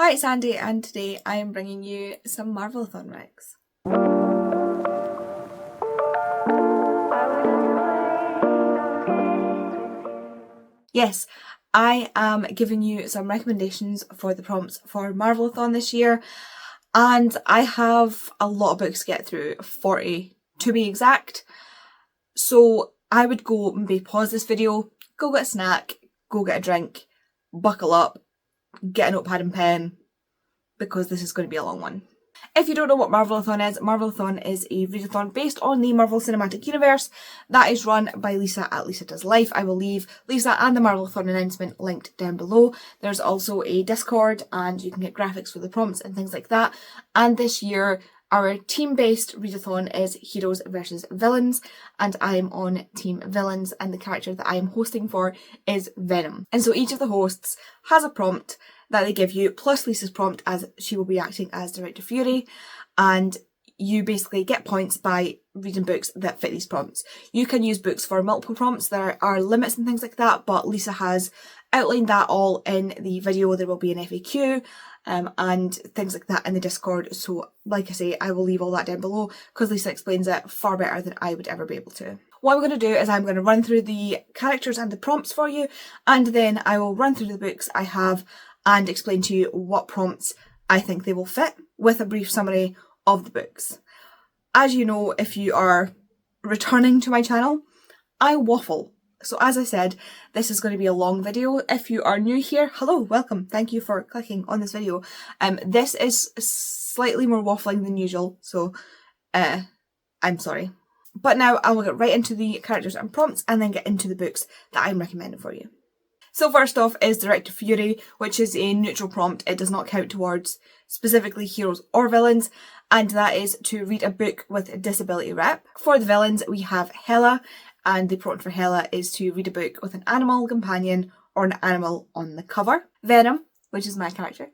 Hi, it's Sandy, and today I am bringing you some Marvelathon recs. Yes, I am giving you some recommendations for the prompts for Marvelathon this year, and I have a lot of books to get through, 40 to be exact. So I would go maybe pause this video, go get a snack, go get a drink, buckle up, get a notepad and pen, because this is going to be a long one. If you don't know what Marvelathon is a readathon based on the Marvel Cinematic Universe that is run by Lisa at Lisa Does Life. I will leave Lisa and the Marvelathon announcement linked down below. There's also a Discord and you can get graphics for the prompts and things like that. And this year our team-based readathon is Heroes versus Villains, and I'm on Team Villains, and the character that I'm hosting for is Venom. And so each of the hosts has a prompt that they give you, plus Lisa's prompt, as she will be acting as Director Fury, and you basically get points by reading books that fit these prompts. You can use books for multiple prompts, there are limits and things like that, but Lisa has outlined that all in the video. There will be an FAQ and things like that in the Discord, so like I say, I will leave all that down below because Lisa explains it far better than I would ever be able to. What I'm going to do is I'm going to run through the characters and the prompts for you, and then I will run through the books I have and explain to you what prompts I think they will fit, with a brief summary of the books. As you know, if you are returning to my channel, I waffle. So as I said, this is going to be a long video. If you are new here, hello, welcome. Thank you for clicking on this video. This is slightly more waffling than usual, so I'm sorry. But now I will get right into the characters and prompts and then get into the books that I'm recommending for you. So first off is Director Fury, which is a neutral prompt. It does not count towards specifically heroes or villains, and that is to read a book with a disability rep. For the villains, we have Hela, and the prompt for Hela is to read a book with an animal companion or an animal on the cover. Venom, which is my character,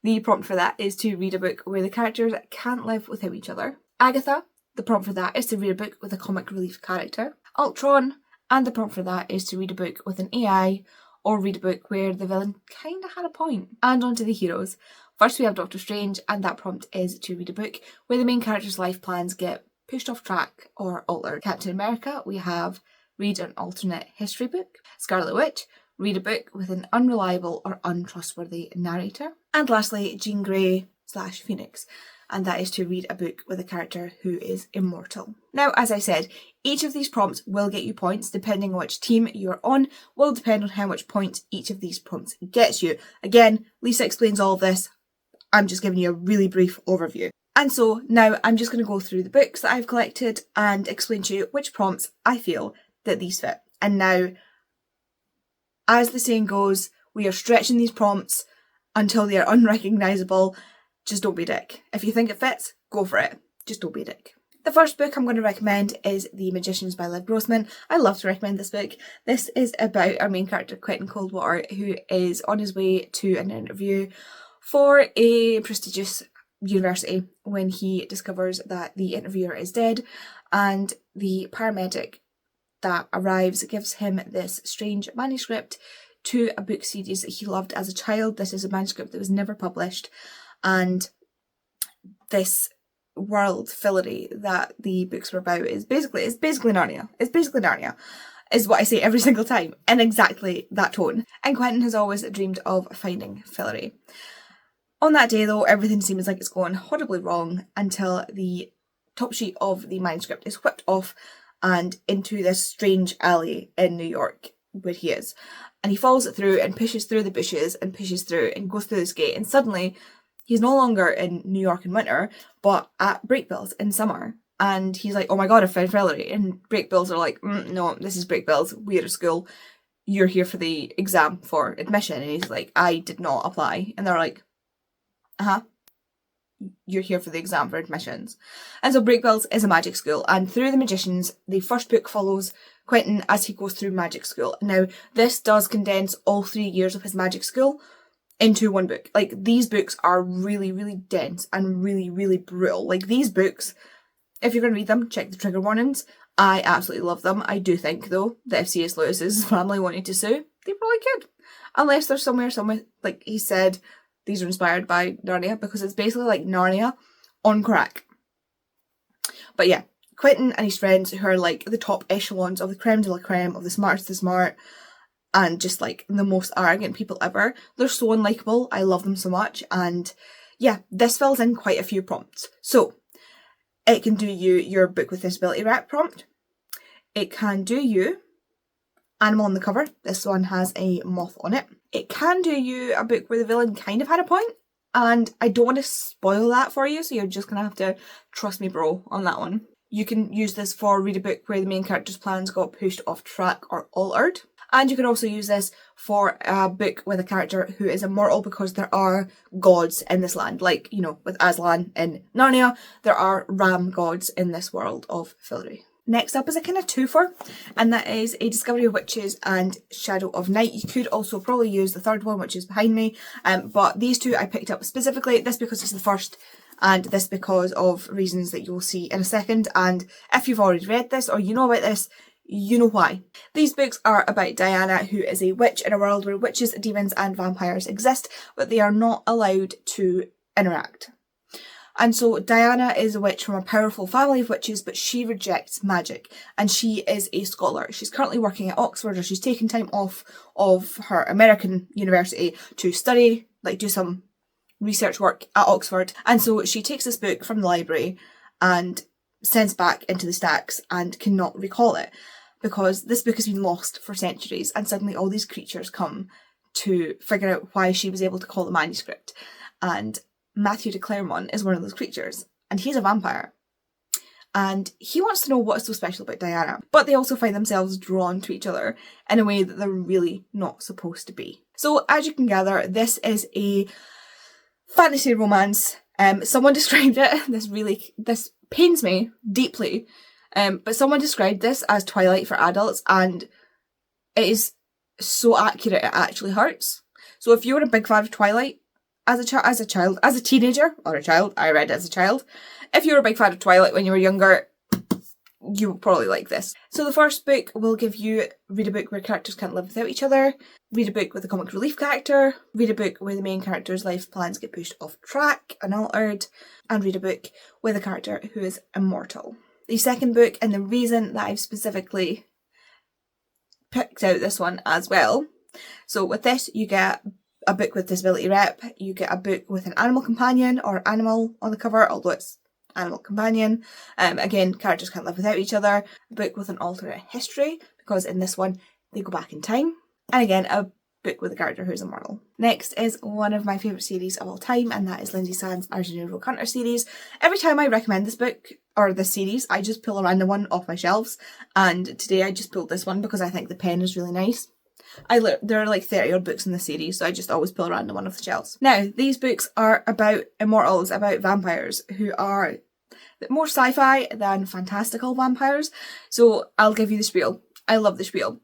the prompt for that is to read a book where the characters can't live without each other. Agatha, the prompt for that is to read a book with a comic relief character. Ultron, and the prompt for that is to read a book with an AI or read a book where the villain kinda had a point. And on to the heroes. First we have Doctor Strange, and that prompt is to read a book where the main character's life plans get pushed off track or altered. Captain America, we have read an alternate history book. Scarlet Witch, read a book with an unreliable or untrustworthy narrator. And lastly, Jean Grey / Phoenix, and that is to read a book with a character who is immortal. Now, as I said, each of these prompts will get you points. Depending on which team you're on will depend on how much points each of these prompts gets you. Again, Lisa explains all of this. I'm just giving you a really brief overview. And so now I'm just going to go through the books that I've collected and explain to you which prompts I feel that these fit. And now, as the saying goes, we are stretching these prompts until they are unrecognisable. Just don't be a dick. If you think it fits, go for it. Just don't be a dick. The first book I'm going to recommend is The Magicians by Liv Grossman. I love to recommend this book. This is about our main character, Quentin Coldwater, who is on his way to an interview for a prestigious university when he discovers that the interviewer is dead, and the paramedic that arrives gives him this strange manuscript to a book series that he loved as a child. This is a manuscript that was never published, and this world fillery that the books were about is basically Narnia. It's basically Narnia, is what I say every single time, in exactly that tone. And Quentin has always dreamed of finding fillery. On that day though, everything seems like it's going horribly wrong until the top sheet of the manuscript is whipped off and into this strange alley in New York where he is. And he follows it through and pushes through the bushes and pushes through and goes through this gate, and suddenly he's no longer in New York in winter, but at Breakbills in summer. And he's like, oh my god, I found fillery. And Breakbills are like, no, this is Breakbills, we're a school. You're here for the exam for admission. And he's like, I did not apply. And they're like, you're here for the exam for admissions. And so Breakbills is a magic school, and through The Magicians, the first book follows Quentin as he goes through magic school. Now, this does condense all 3 years of his magic school into one book. Like, these books are really, really dense and really, really brutal. Like, these books, if you're going to read them, check the trigger warnings. I absolutely love them. I do think, though, that if C.S. Lewis's family wanted to sue, they probably could. Unless there's somewhere, like he said, these are inspired by Narnia because it's basically like Narnia on crack. But yeah, Quentin and his friends, who are like the top echelons of the creme de la creme of the smartest of the smart and just like the most arrogant people ever. They're so unlikable. I love them so much. And yeah, this fills in quite a few prompts. So it can do you your book with disability rep prompt. It can do you animal on the cover. This one has a moth on it. It can do you a book where the villain kind of had a point, and I don't want to spoil that for you, so you're just gonna have to trust me, bro, on that one. You can use this for read a book where the main character's plans got pushed off track or altered. And you can also use this for a book with a character who is immortal because there are gods in this land. Like, you know, with Aslan in Narnia, there are ram gods in this world of Fillory. Next up is a kind of twofer, and that is A Discovery of Witches and Shadow of Night. You could also probably use the third one, which is behind me, but these two I picked up specifically, this because it's the first, and this because of reasons that you will see in a second. And if you've already read this or you know about this, you know why. These books are about Diana, who is a witch in a world where witches, demons and vampires exist, but they are not allowed to interact. And so Diana is a witch from a powerful family of witches, but she rejects magic, and she is a scholar. She's currently working at Oxford, or she's taken time off of her American university to study, like do some research work at Oxford. And so she takes this book from the library and sends back into the stacks and cannot recall it because this book has been lost for centuries, and suddenly all these creatures come to figure out why she was able to call the manuscript. And Matthew de Clermont is one of those creatures, and he's a vampire. And he wants to know what's so special about Diana, but they also find themselves drawn to each other in a way that they're really not supposed to be. So as you can gather, this is a fantasy romance. Someone described it, this pains me deeply, but someone described this as Twilight for adults, and it is so accurate it actually hurts. So if you were a big fan of Twilight, as a teenager, or a child, I read it as a child. If you were a big fan of Twilight when you were younger, you will probably like this. So the first book will give you read a book where characters can't live without each other, read a book with a comic relief character, read a book where the main character's life plans get pushed off track and altered, and read a book with a character who is immortal. The second book, and the reason that I've specifically picked out this one as well, so with this you get a book with disability rep, you get a book with an animal companion or animal on the cover, although it's animal companion. Again, characters can't live without each other. A book with an alternate history, because in this one they go back in time. And again, a book with a character who's immortal. Next is one of my favourite series of all time, and that is Lindsay Sand's Arjuna Rogue Hunter series. Every time I recommend this book, or this series, I just pull a random one off my shelves, and today I just pulled this one because I think the pen is really nice. There are like 30 odd books in the series, so I just always pull a random one off the shelves. Now, these books are about immortals, about vampires, who are more sci-fi than fantastical vampires. So I'll give you the spiel. I love the spiel.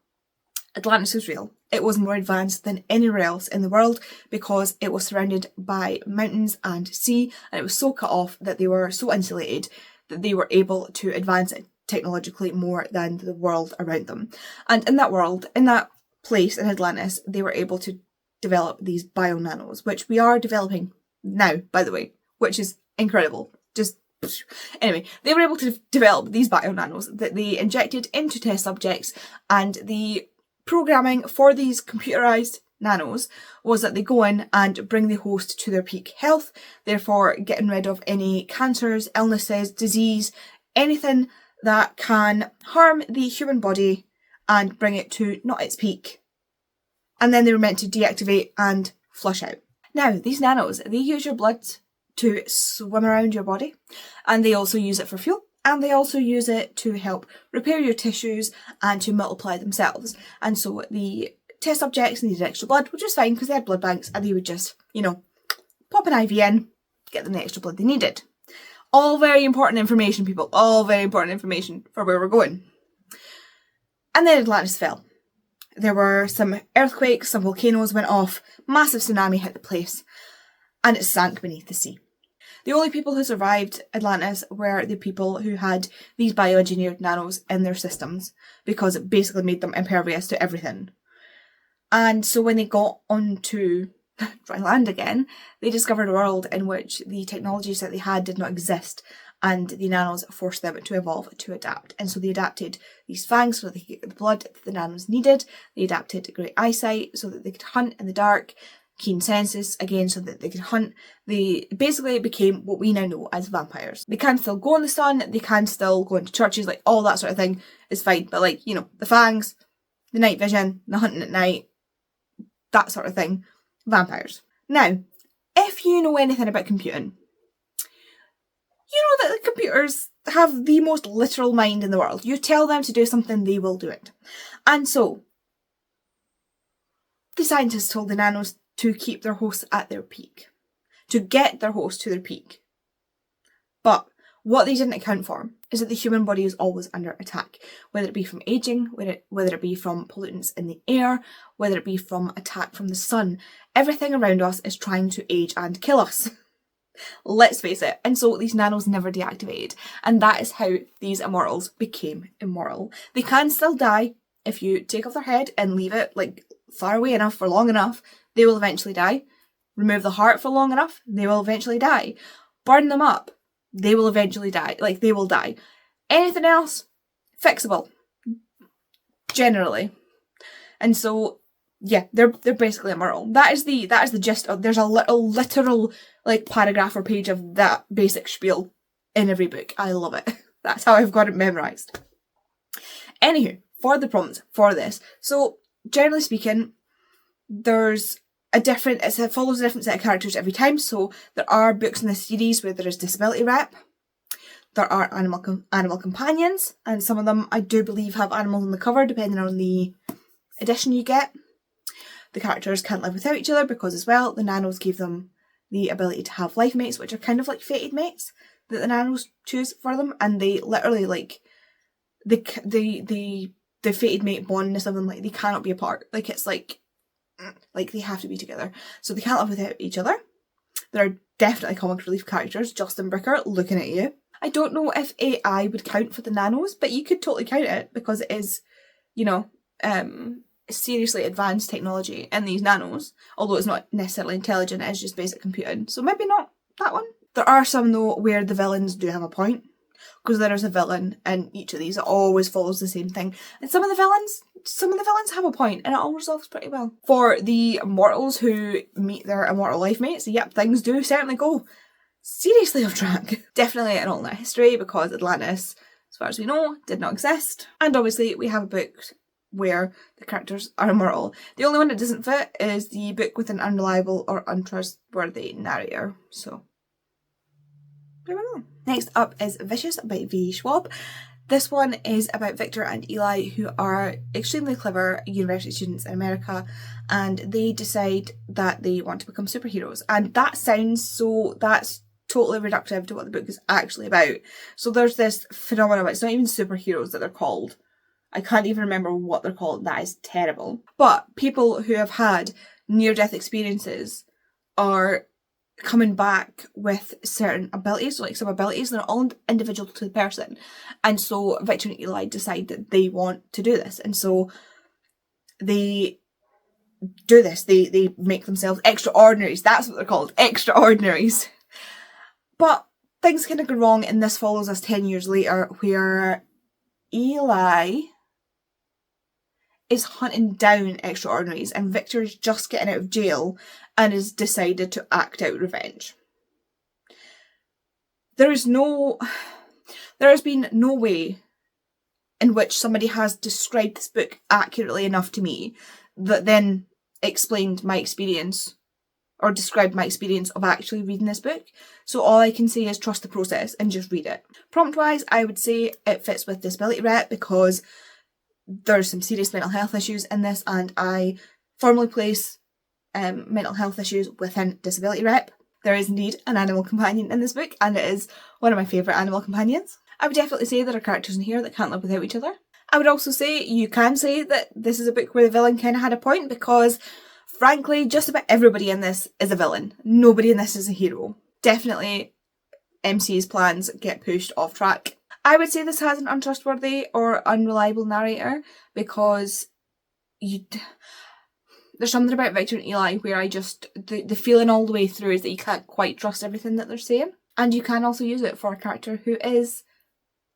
Atlantis was real. It was more advanced than anywhere else in the world because it was surrounded by mountains and sea, and it was so cut off that they were so insulated that they were able to advance technologically more than the world around them. And in that world, in that place in Atlantis, they were able to develop these bio-nanos, which we are developing now, by the way, which is incredible. Anyway, they were able to develop these bio-nanos that they injected into test subjects, and the programming for these computerized nanos was that they go in and bring the host to their peak health, therefore getting rid of any cancers, illnesses, disease, anything that can harm the human body and bring it to not its peak. And then they were meant to deactivate and flush out. Now, these nanos, they use your blood to swim around your body, and they also use it for fuel, and they also use it to help repair your tissues and to multiply themselves. And so the test subjects needed extra blood, which was fine because they had blood banks, and they would just, pop an IV in, get them the extra blood they needed. All very important information, people. All very important information for where we're going. And then Atlantis fell. There were some earthquakes, some volcanoes went off, massive tsunami hit the place, and it sank beneath the sea. The only people who survived Atlantis were the people who had these bioengineered nanos in their systems, because it basically made them impervious to everything. And so when they got onto dry land again, they discovered a world in which the technologies that they had did not exist, and the nanos forced them to evolve to adapt. And so they adapted these fangs so that they could get the blood that the nanos needed. They adapted great eyesight so that they could hunt in the dark, keen senses, again, so that they could hunt. They basically became what we now know as vampires. They can still go in the sun, they can still go into churches, like all that sort of thing is fine. But like, you know, the fangs, the night vision, the hunting at night, that sort of thing, vampires. Now, if you know anything about computing, you know that the computers have the most literal mind in the world. You tell them to do something, they will do it. And so, the scientists told the nanos to keep their hosts at their peak. To get their host to their peak. But what they didn't account for is that the human body is always under attack. Whether it be from aging, whether it be from pollutants in the air, whether it be from attack from the sun. Everything around us is trying to age and kill us. Let's face it. And so these nanos never deactivated. And that is how these immortals became immortal. They can still die if you take off their head and leave it like far away enough for long enough. They will eventually die. Remove the heart for long enough, they will eventually die. Burn them up, they will eventually die. Like, they will die. Anything else, fixable. Generally. And so, yeah, they're basically immortal. That is the gist of, there's a little literal like paragraph or page of that basic spiel in every book. I love it. That's how I've got it memorised. Anywho, for the prompts for this. So, generally speaking, there's it follows a different set of characters every time. So there are books in this series where there is disability rep. There are animal companions, and some of them I do believe have animals on the cover depending on the edition you get. The characters can't live without each other because as well the nanos gave them the ability to have life mates, which are kind of like fated mates that the nanos choose for them, and they literally like the fated mate bondness of them, like they cannot be apart. Like it's like they have to be together. So they can't live without each other. There are definitely comic relief characters. Justin Bricker, looking at you. I don't know if AI would count for the nanos, but you could totally count it because it is, you know, seriously advanced technology in these nanos. Although it's not necessarily intelligent, it is just basic computing. So maybe not that one. There are some though where the villains do have a point. Because there is a villain in each of these. It always follows the same thing. And some of the villains have a point and it all resolves pretty well. For the mortals who meet their immortal life mates, yep, things do certainly go seriously off track. Definitely an alternate history because Atlantis, as far as we know, did not exist. And obviously we have a book where the characters are immortal. The only one that doesn't fit is the book with an unreliable or untrustworthy narrator. So there we go. Next up is Vicious by V. Schwab. This one is about Victor and Eli, who are extremely clever university students in America, and they decide that they want to become superheroes. And that's totally reductive to what the book is actually about. So there's this phenomenon, it's not even superheroes that they're called. I can't even remember what they're called. That is terrible. But people who have had near-death experiences are coming back with certain abilities, like some abilities that are all individual to the person. And so Victor and Eli decide that they want to do this. And so they do this. They make themselves extraordinaries. That's what they're called. Extraordinaries. But things kind of go wrong, and this follows us 10 years later where Eli is hunting down extraordinaries and Victor is just getting out of jail and has decided to act out revenge. There has been no way in which somebody has described this book accurately enough to me that then explained my experience or described my experience of actually reading this book. So all I can say is trust the process and just read it. Prompt-wise, I would say it fits with disability rep because there's some serious mental health issues in this, and I formally place mental health issues within disability rep. There is indeed an animal companion in this book, and it is one of my favourite animal companions. I would definitely say there are characters in here that can't live without each other. I would also say you can say that this is a book where the villain kind of had a point because, frankly, just about everybody in this is a villain. Nobody in this is a hero. Definitely MC's plans get pushed off track. I would say this has an untrustworthy or unreliable narrator because There's something about Victor and Eli where I just, the feeling all the way through is that you can't quite trust everything that they're saying. And you can also use it for a character who is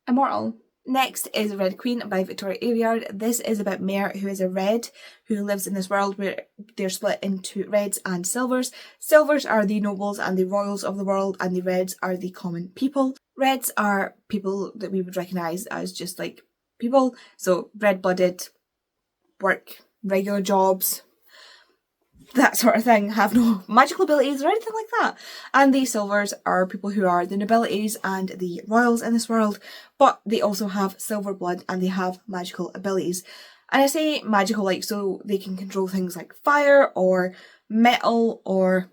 immortal. Next is Red Queen by Victoria Aveyard. This is about Mare, who is a red, who lives in this world where they're split into reds and silvers. Silvers are the nobles and the royals of the world, and the reds are the common people. Reds are people that we would recognise as just like people, so red-blooded, work regular jobs, that sort of thing, have no magical abilities or anything like that. And the silvers are people who are the nobilities and the royals in this world, but they also have silver blood and they have magical abilities. And I say magical like so they can control things like fire or metal or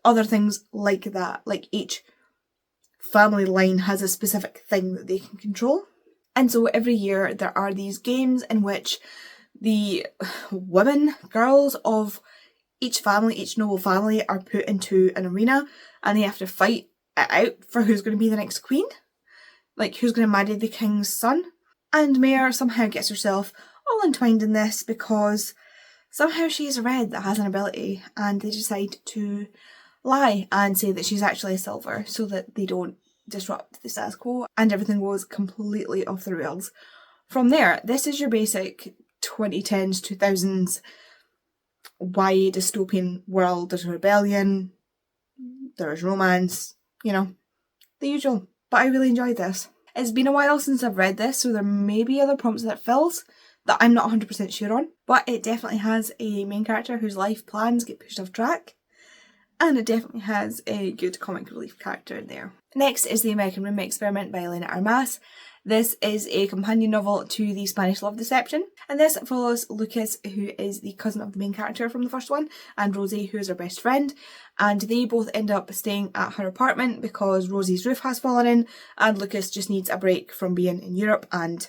other things like that. Like each family line has a specific thing that they can control. And so every year there are these games in which the women, girls of each family, each noble family, are put into an arena and they have to fight it out for who's going to be the next queen. Like, who's going to marry the king's son. And Mare somehow gets herself all entwined in this because somehow she's a red that has an ability, and they decide to lie and say that she's actually a silver so that they don't disrupt the status quo and everything goes completely off the rails. From there, this is your basic 2010s, 2000s YA dystopian world. There's a rebellion, there's romance, you know, the usual. But I really enjoyed this. It's been a while since I've read this, so there may be other prompts that it fills that I'm not 100% sure on, but it definitely has a main character whose life plans get pushed off track, and it definitely has a good comic relief character in there. Next is The American Roommate Experiment by Elena Armas. This is a companion novel to The Spanish Love Deception, and this follows Lucas, who is the cousin of the main character from the first one, and Rosie, who is her best friend, and they both end up staying at her apartment because Rosie's roof has fallen in, and Lucas just needs a break from being in Europe and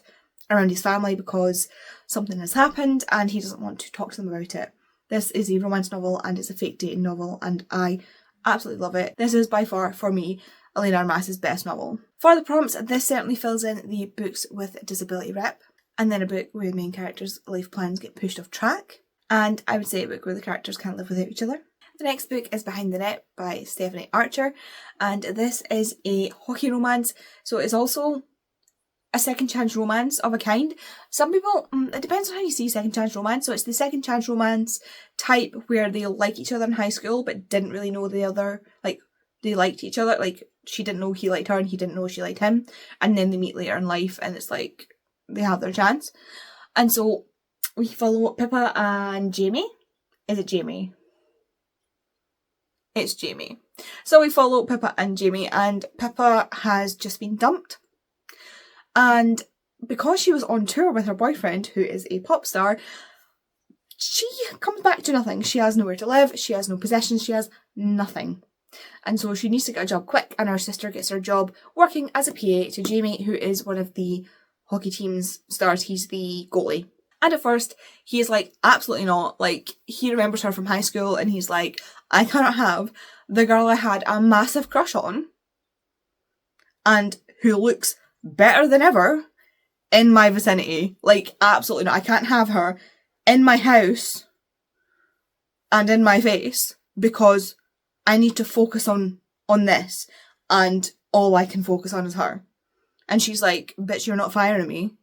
around his family because something has happened and he doesn't want to talk to them about it. This is a romance novel and it's a fake dating novel, and I absolutely love it. This is by far, for me, Elena Armas's best novel. For the prompts, this certainly fills in the books with disability rep, and then a book where the main character's life plans get pushed off track, and I would say a book where the characters can't live without each other. The next book is Behind the Net by Stephanie Archer, and this is a hockey romance, so it's also a second chance romance of a kind. Some people, it depends on how you see second chance romance, so it's the second chance romance type where they like each other in high school but didn't really know the other, like they liked each other, like she didn't know he liked her and he didn't know she liked him, and then they meet later in life and it's like they have their chance. And so we follow Pippa and Jamie. Is it Jamie? It's Jamie. So we follow Pippa and Jamie, and Pippa has just been dumped. And because she was on tour with her boyfriend, who is a pop star, she comes back to nothing. She has nowhere to live, she has no possessions, she has nothing. And so she needs to get a job quick, and her sister gets her a job working as a PA to Jamie, who is one of the hockey team's stars. He's the goalie. And at first, he is like, absolutely not. Like, he remembers her from high school, and he's like, I cannot have the girl I had a massive crush on, and who looks better than ever, in my vicinity. Like, absolutely not. I can't have her in my house and in my face because I need to focus on this, and all I can focus on is her. And she's like, bitch, you're not firing me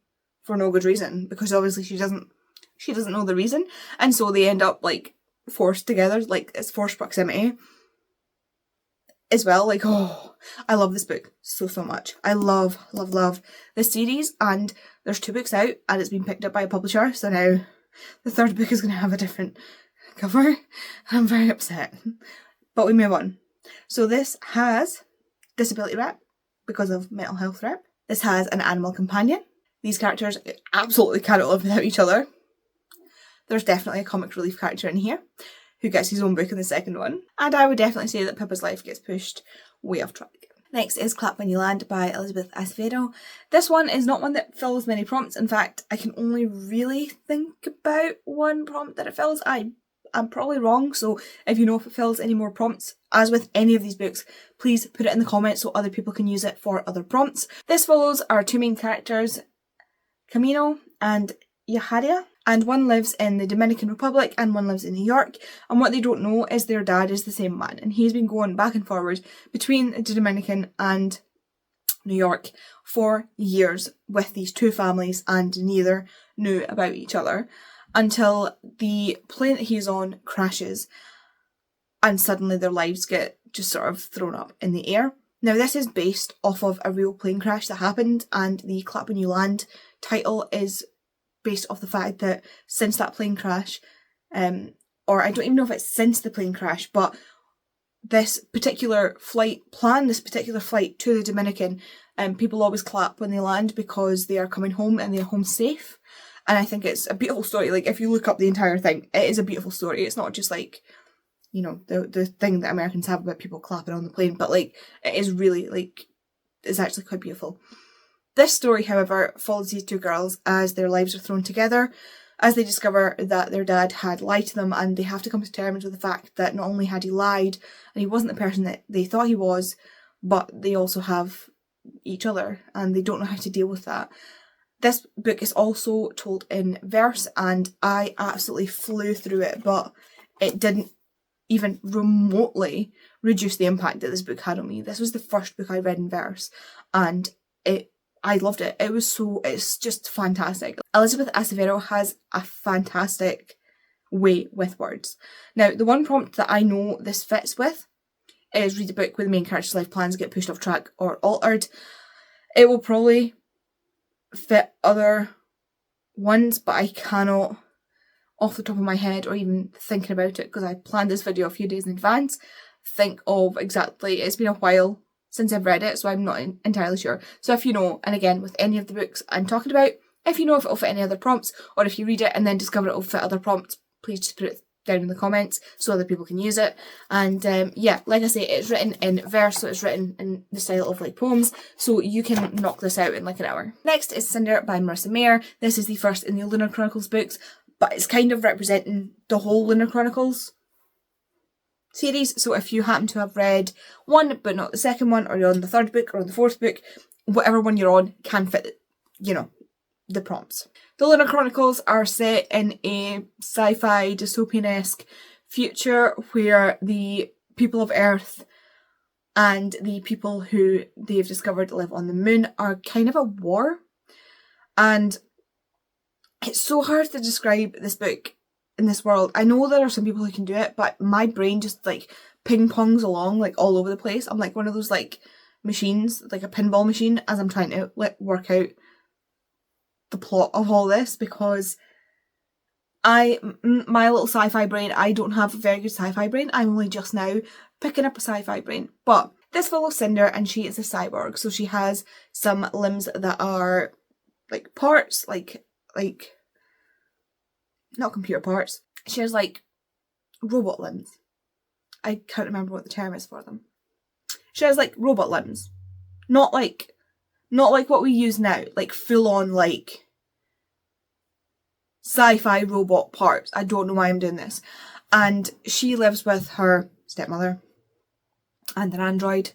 for no good reason, because obviously she doesn't know the reason. And so they end up like forced together, like it's forced proximity as well. Like, oh, I love this book so much. I love this series, and there's 2 books out and it's been picked up by a publisher, so now the 3rd book is going to have a different cover. I'm very upset. But we move on. So this has disability rep because of mental health rep. This has an animal companion. These characters absolutely cannot live without each other. There's definitely a comic relief character in here who gets his own book in the second one. And I would definitely say that Pippa's life gets pushed way off track. Next is Clap When You Land by Elizabeth Acevedo. This one is not one that fills many prompts. In fact, I can only really think about one prompt that it fills. I'm probably wrong, so if you know if it fills any more prompts, as with any of these books, please put it in the comments so other people can use it for other prompts. This follows our 2 main characters, Camino and Yaharia, and one lives in the Dominican Republic and one lives in New York, and what they don't know is their dad is the same man, and he's been going back and forward between the Dominican and New York for years with these two families, and neither knew about each other until the plane that he's on crashes and suddenly their lives get just sort of thrown up in the air. Now, this is based off of a real plane crash that happened, and the Clap When You Land title is based off the fact that since that plane crash, or I don't even know if it's since the plane crash, but this particular flight to the Dominican, people always clap when they land because they are coming home and they're home safe. And I think it's a beautiful story. Like, if you look up the entire thing, it is a beautiful story. It's not just like, you know, the thing that Americans have about people clapping on the plane, but like, it is really, like, it's actually quite beautiful. This story, however, follows these two girls as their lives are thrown together, as they discover that their dad had lied to them, and they have to come to terms with the fact that not only had he lied and he wasn't the person that they thought he was, but they also have each other and they don't know how to deal with that. This book is also told in verse, and I absolutely flew through it, but it didn't even remotely reduce the impact that this book had on me. This was the first book I read in verse, and I loved it. It's just fantastic. Elizabeth Acevedo has a fantastic way with words. Now, the one prompt that I know this fits with is read a book where the main character's life plans get pushed off track or altered. It will probably fit other ones, but I cannot, off the top of my head or even thinking about it, because I planned this video a few days in advance, think of exactly, it's been a while since I've read it, so I'm not entirely sure. So if you know, and again, with any of the books I'm talking about, if you know if it'll fit any other prompts, or if you read it and then discover it'll fit other prompts, please just put it down in the comments so other people can use it. And yeah, like I say, it's written in verse, so it's written in the style of like poems, so you can knock this out in like an hour. Next is Cinder by Marissa Mayer. This is the first in the Lunar Chronicles books, but it's kind of representing the whole Lunar Chronicles series. So if you happen to have read one but not the second one, or you're on the third book or on the fourth book, whatever one you're on can fit, you know, the prompts. The Lunar Chronicles are set in a sci-fi dystopian-esque future where the people of Earth and the people who they've discovered live on the moon are kind of at war. And it's so hard to describe this book in this world. I know there are some people who can do it, but my brain just like ping-pongs along like all over the place. I'm like one of those like machines, like a pinball machine, as I'm trying to work out the plot of all this, because my little sci-fi brain, I don't have a very good sci-fi brain. I'm only just now picking up a sci-fi brain. But this follows Cinder, and she is a cyborg, so she has some limbs that are like parts, like not computer parts. She has like robot limbs. I can't remember what the term is for them. She has like robot limbs. Not like what we use now, like full on like sci-fi robot parts. I don't know why I'm doing this. And she lives with her stepmother and an android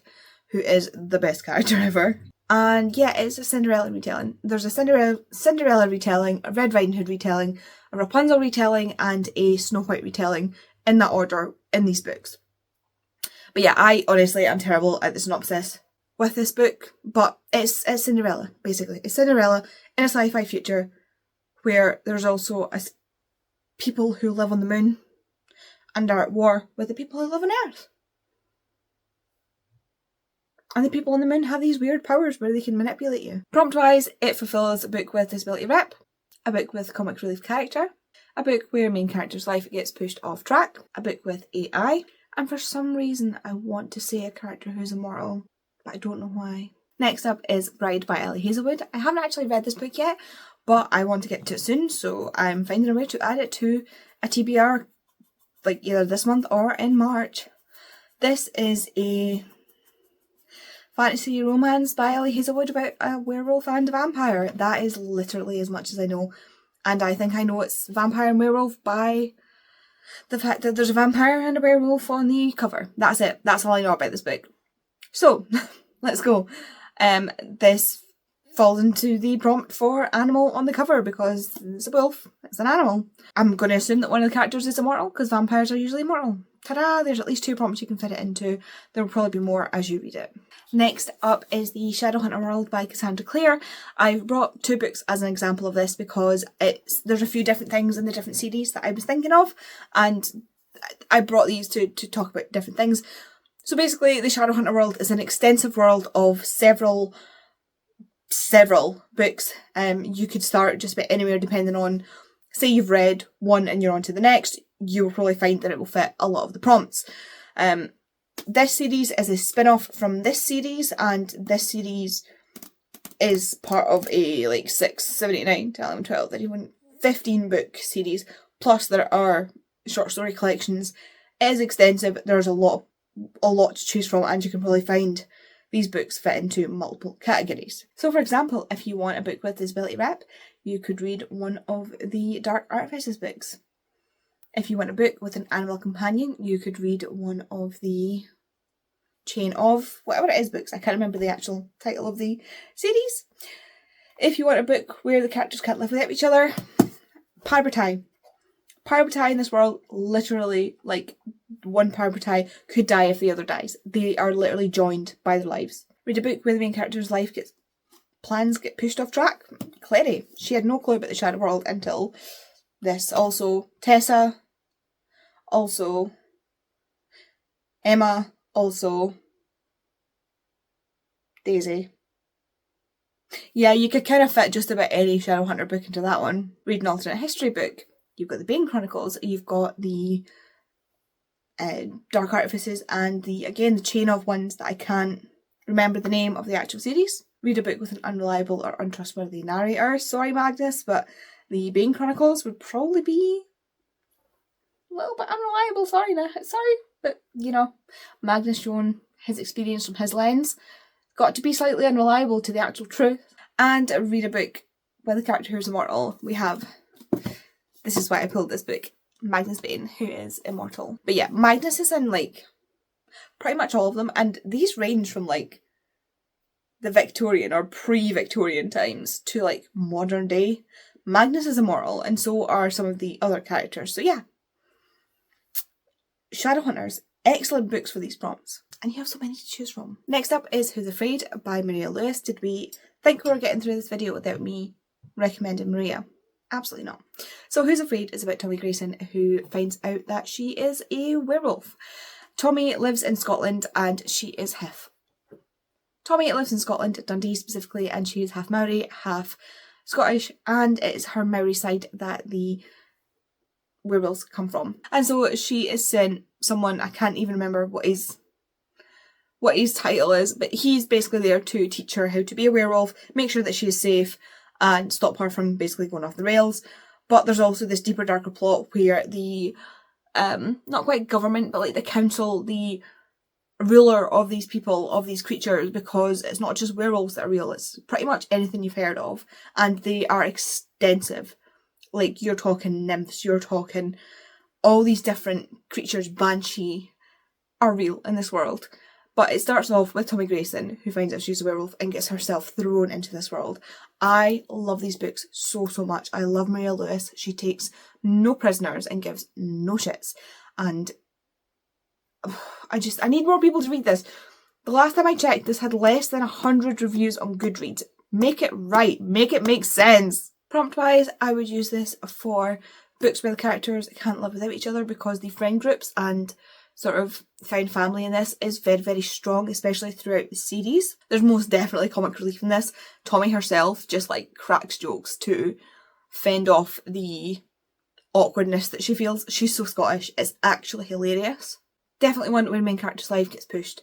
who is the best character ever. And yeah, it's a Cinderella retelling. There's a Cinderella retelling, a Red Riding Hood retelling, a Rapunzel retelling, and a Snow White retelling, in that order in these books. But yeah, I honestly am terrible at the synopsis with this book, but it's Cinderella, basically. It's Cinderella in a sci-fi future where there's also people who live on the moon and are at war with the people who live on Earth. And the people on the moon have these weird powers where they can manipulate you. Prompt-wise, it fulfills a book with disability rep, a book with comic relief character, a book where main character's life gets pushed off track, a book with AI, and for some reason I want to say a character who's immortal, but I don't know why. Next up is Bride by Ellie Hazelwood. I haven't actually read this book yet, but I want to get to it soon, so I'm finding a way to add it to a TBR, like either this month or in March. This is a fantasy romance by Ellie Hazelwood about a werewolf and a vampire. That is literally as much as I know. And I think I know it's vampire and werewolf by the fact that there's a vampire and a werewolf on the cover. That's it. That's all I know about this book. So, let's go. This falls into the prompt for animal on the cover because it's a wolf, it's an animal. I'm going to assume that one of the characters is immortal because vampires are usually immortal. Ta-da! There's at least 2 prompts you can fit it into. There will probably be more as you read it. Next up is the Shadowhunter World by Cassandra Clare. I've brought 2 books as an example of this because there's a few different things in the different series that I was thinking of, and I brought these to talk about different things. So basically, the Shadowhunter World is an extensive world of several books. You could start just about anywhere depending on, say you've read one and you're on to the next, you will probably find that it will fit a lot of the prompts. This series is a spin-off from this series, and this series is part of a 6, 7, 8, 9, 10, 11, 12, 13, 15 book series, plus there are short story collections. It is extensive, there's a lot to choose from, and you can probably find these books fit into multiple categories. So for example, if you want a book with disability rep, you could read one of the Dark Artifices books. If you want a book with an animal companion, you could read one of the Chain of whatever it is books. I can't remember the actual title of the series. If you want a book where the characters can't live without each other, Parvati. Parvati in this world, literally, one Parvati could die if the other dies. They are literally joined by their lives. Read a book where the main character's plans get pushed off track. Clary. She had no clue about the Shadow World until this. Also Tessa. Also Emma. Also Daisy. Yeah, you could kind of fit just about any Shadowhunter book into that one. Read an alternate history book. You've got the Bane Chronicles, you've got the Dark Artifices, and the Chain of ones that I can't remember the name of the actual series. Read a book with an unreliable or untrustworthy narrator. Sorry, Magnus, but the Bane Chronicles would probably be a little bit unreliable. Sorry, but Magnus showing his experience from his lens. Got to be slightly unreliable to the actual truth. And read a book with a character who's immortal. We have, this is why I pulled this book, Magnus Bane, who is immortal. But yeah, Magnus is in pretty much all of them, and these range from the Victorian or pre-Victorian times to modern day. Magnus is immortal, and so are some of the other characters. So yeah, Shadowhunters, excellent books for these prompts. And you have so many to choose from. Next up is Who's Afraid by Maria Lewis. Did we think we were getting through this video without me recommending Maria? Absolutely not. So Who's Afraid is about Tommy Grayson, who finds out that she is a werewolf. Tommy lives in Scotland and she is half. Tommy lives in Scotland, Dundee specifically, and she is half Maori, half Scottish, and it is her Maori side that the werewolves come from. And so she is sent someone, I can't even remember what his title is, but he's basically there to teach her how to be a werewolf, make sure that she is safe, and stop her from basically going off the rails. But there's also this deeper, darker plot where the, not quite government, but the council, the ruler of these people, of these creatures, because it's not just werewolves that are real, it's pretty much anything you've heard of, and they are extensive. You're talking nymphs, you're talking all these different creatures, banshee, are real in this world. But it starts off with Tommy Grayson, who finds out she's a werewolf and gets herself thrown into this world. I love these books so much. I love Maria Lewis. She takes no prisoners and gives no shits. And I need more people to read this. The last time I checked, this had less than 100 reviews on Goodreads. Make it right. Make it make sense. Prompt-wise, I would use this for books where the characters can't live without each other, because the friend groups and sort of found family in this is very, very strong, especially throughout the series. There's most definitely comic relief in this. Tommy herself just cracks jokes to fend off the awkwardness that she feels. She's so Scottish, it's actually hilarious. Definitely one where the main character's life gets pushed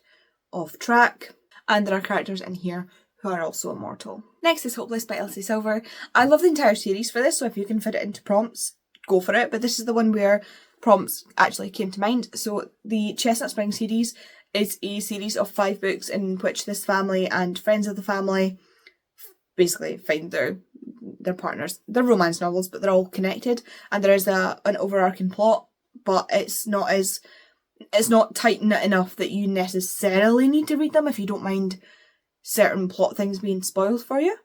off track, and there are characters in here who are also immortal. Next is Hopeless by Elsie Silver. I love the entire series for this, so if you can fit it into prompts, go for it, but this is the one where prompts actually came to mind. So the Chestnut Spring series is a series of 5 books in which this family and friends of the family basically find their partners. They're romance novels, but they're all connected, and there is an overarching plot, but it's not tight knit enough that you necessarily need to read them if you don't mind certain plot things being spoiled for you.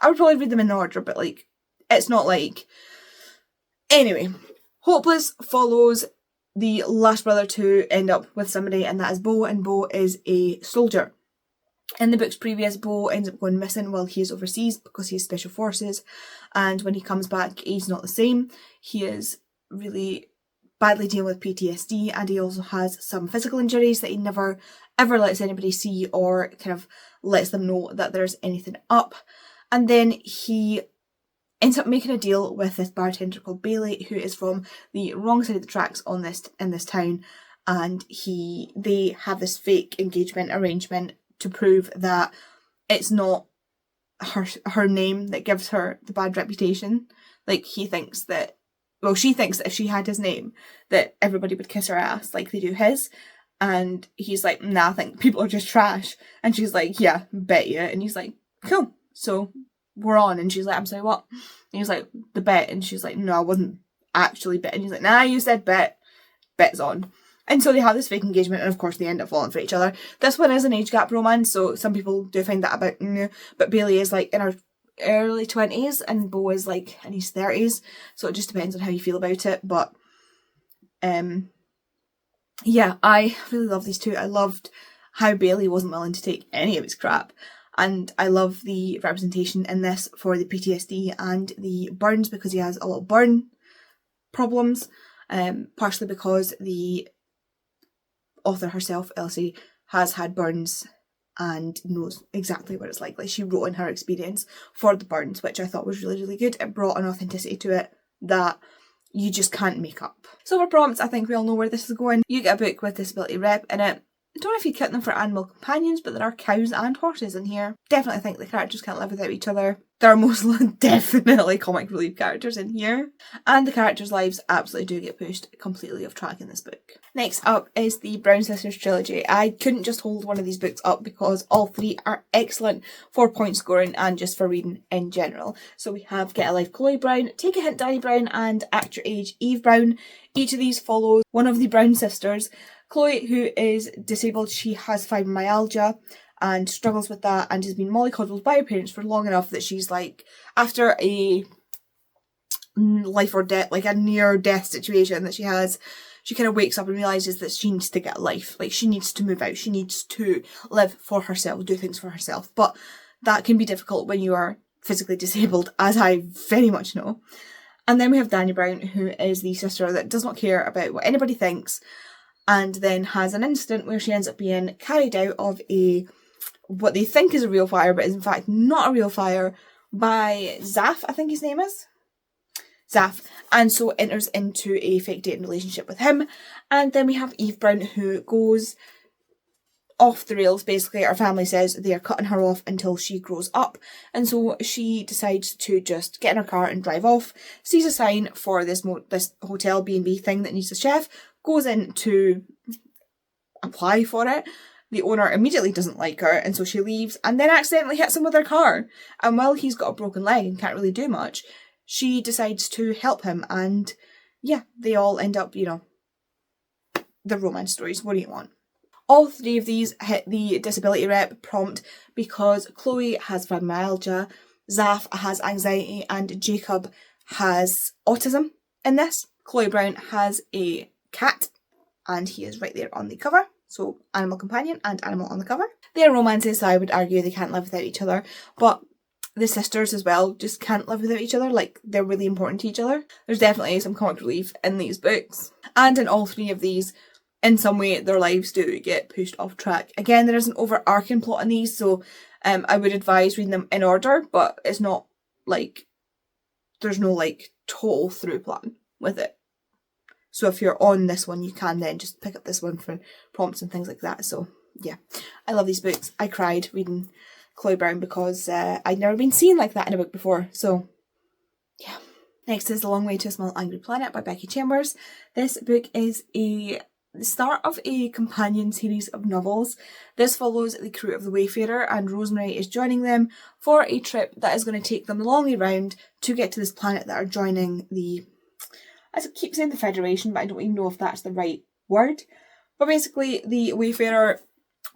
I would probably read them in order, but like, it's not like... Anyway, Hopeless follows the last brother to end up with somebody, and that is Bo, and Bo is a soldier. In the book's previous, Bo ends up going missing while he is overseas because he has special forces, and when he comes back, he's not the same. He is really badly dealing with PTSD, and he also has some physical injuries that he never ever lets anybody see or kind of lets them know that there's anything up. And then he ends up making a deal with this bartender called Bailey, who is from the wrong side of the tracks in this town, and they have this fake engagement arrangement to prove that it's not her name that gives her the bad reputation. Like, she thinks that if she had his name, that everybody would kiss her ass like they do his. And he's like, nah, I think people are just trash. And she's like, yeah, bet you. And he's like, cool, so we're on. And she's like, I'm sorry, what? And he's like, the bet. And she's like, no, I wasn't actually bet. And he's like, nah, you said bet. Bet's on. And so they have this fake engagement, and of course they end up falling for each other. This one is an age gap romance, so some people do find that a bit but Bailey is like in her early 20s and Bo is like in his 30s, so it just depends on how you feel about it. But yeah, I really love these two. I loved how Bailey wasn't willing to take any of his crap, and I love the representation in this for the PTSD and the burns, because he has a lot of burn problems, partially because the author herself, Elsie, has had burns and knows exactly what it's like. Like, she wrote in her experience for the burns, which I thought was really, really good. It brought an authenticity to it that you just can't make up. So for prompts, I think we all know where this is going. You get a book with disability rep in it. I don't know if you count them for animal companions, but there are cows and horses in here. Definitely think the characters can't live without each other. There are most definitely comic relief characters in here. And the characters' lives absolutely do get pushed completely off track in this book. Next up is the Brown Sisters trilogy. I couldn't just hold one of these books up because all three are excellent for point scoring and just for reading in general. So we have Get a Life Chloe Brown, Take a Hint Danny Brown, and Act Your Age Eve Brown. Each of these follows one of the Brown sisters. Chloe, who is disabled, she has fibromyalgia and struggles with that and has been mollycoddled by her parents for long enough that she's like, after a life or death, like a near death situation that she has, she kind of wakes up and realises that she needs to get a life. Like, she needs to move out, she needs to live for herself, do things for herself. But that can be difficult when you are physically disabled, as I very much know. And then we have Danny Brown, who is the sister that does not care about what anybody thinks, and then has an incident where she ends up being carried out of what they think is a real fire, but is in fact not a real fire, by Zaf, I think his name is. Zaf. And so enters into a fake dating relationship with him. And then we have Eve Brown, who goes off the rails, basically. Her family says they are cutting her off until she grows up. And so she decides to just get in her car and drive off, sees a sign for this hotel B&B thing that needs a chef, goes in to apply for it. The owner immediately doesn't like her, and so she leaves and then accidentally hits him with her car. And while he's got a broken leg and can't really do much, she decides to help him, and yeah, they all end up, you know, the romance stories. What do you want? All three of these hit the disability rep prompt because Chloe has fibromyalgia, Zaf has anxiety, and Jacob has autism in this. Chloe Brown has a cat, and he is right there on the cover. So animal companion and animal on the cover. They are romances, so I would argue they can't live without each other. But the sisters as well just can't live without each other. Like, they're really important to each other. There's definitely some comic relief in these books. And in all three of these, in some way, their lives do get pushed off track. Again, there is an overarching plot in these, so I would advise reading them in order, but it's not like, there's no like total through plan with it. So if you're on this one, you can then just pick up this one for prompts and things like that. So yeah, I love these books. I cried reading Chloe Brown because I'd never been seen like that in a book before. So yeah. Next is The Long Way to a Small Angry Planet by Becky Chambers. This book is the start of a companion series of novels. This follows the crew of the Wayfarer, and Rosemary is joining them for a trip that is going to take them the long way round to get to this planet that are joining the, I keep saying the Federation, but I don't even know if that's the right word. But basically, the Wayfarer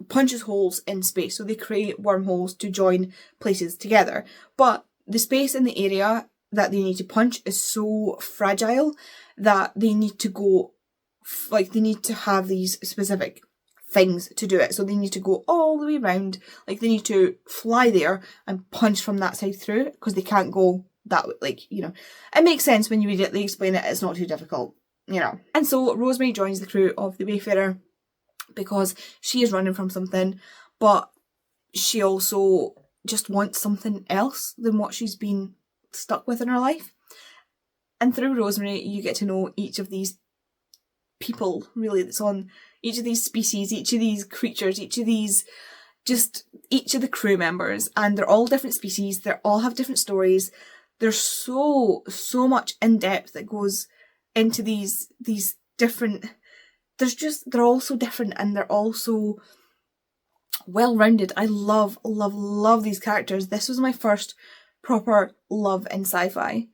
punches holes in space, so they create wormholes to join places together. But the space in the area that they need to punch is so fragile that they need to go, like they need to have these specific things to do it. So they need to go all the way around, like they need to fly there and punch from that side through, because they can't go that way, like, you know. It makes sense when you read it, they explain it, it's not too difficult, you know. And so Rosemary joins the crew of the Wayfarer because she is running from something, but she also just wants something else than what she's been stuck with in her life. And through Rosemary, you get to know each of these people, really, that's on each of these species, each of these creatures, each of the crew members, and they're all different species, they all have different stories. There's so much in depth that goes into these different, they're all so different, and they're all so well-rounded. I love these characters. This was my first proper love in sci-fi,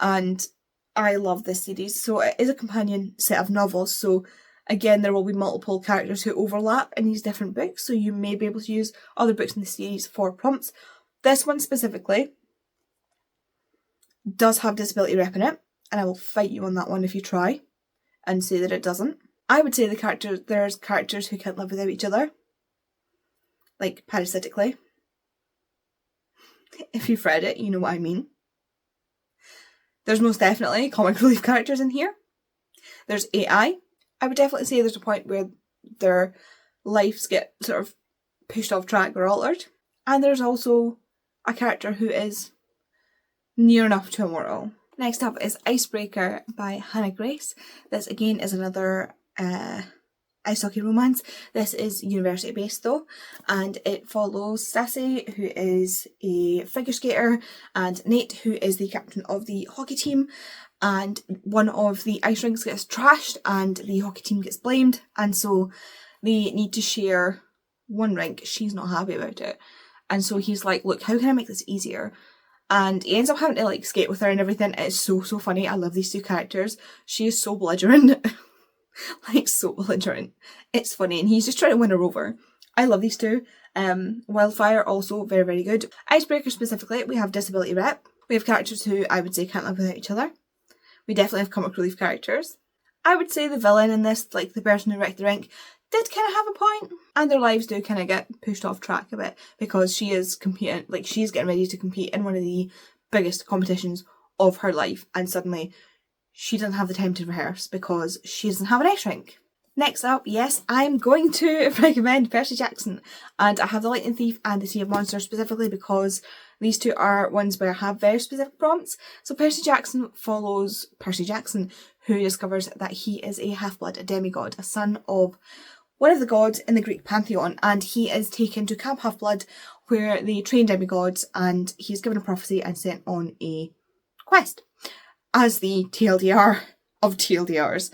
and I love this series. So it is a companion set of novels, so again there will be multiple characters who overlap in these different books, so you may be able to use other books in the series for prompts. This one specifically does have disability rep in it, and I will fight you on that one if you try and say that it doesn't. I would say there's characters who can't live without each other, like parasitically. If you've read it, you know what I mean. There's most definitely comic relief characters in here. There's AI. I would definitely say there's a point where their lives get sort of pushed off track or altered. And there's also a character who is near enough to immortal. Next up is Icebreaker by Hannah Grace. This again is another ice hockey romance. This is university based though, and it follows Sassy, who is a figure skater, and Nate, who is the captain of the hockey team, and one of the ice rinks gets trashed and the hockey team gets blamed, and so they need to share one rink. She's not happy about it, and so he's like, look, how can I make this easier? And he ends up having to like skate with her and everything. It's so funny. I love these two characters. She is so belligerent. Like, so belligerent. It's funny, and he's just trying to win her over. I love these two. Wildfire, also very, very good. Icebreaker specifically, we have disability rep. We have characters who I would say can't live without each other. We definitely have comic relief characters. I would say the villain in this, like the person who wrecked the rink, did kind of have a point, and their lives do kind of get pushed off track a bit, because she is competing, like she's getting ready to compete in one of the biggest competitions of her life, and suddenly she doesn't have the time to rehearse because she doesn't have an ice rink. Next up, yes, I'm going to recommend Percy Jackson, and I have The Lightning Thief and The Sea of Monsters specifically because these two are ones where I have very specific prompts. So Percy Jackson follows Percy Jackson, who discovers that he is a half-blood, a demigod, a son of one of the gods in the Greek pantheon, and he is taken to Camp Half-Blood where they train demigods, and he's given a prophecy and sent on a quest as the TLDR of TLDRs.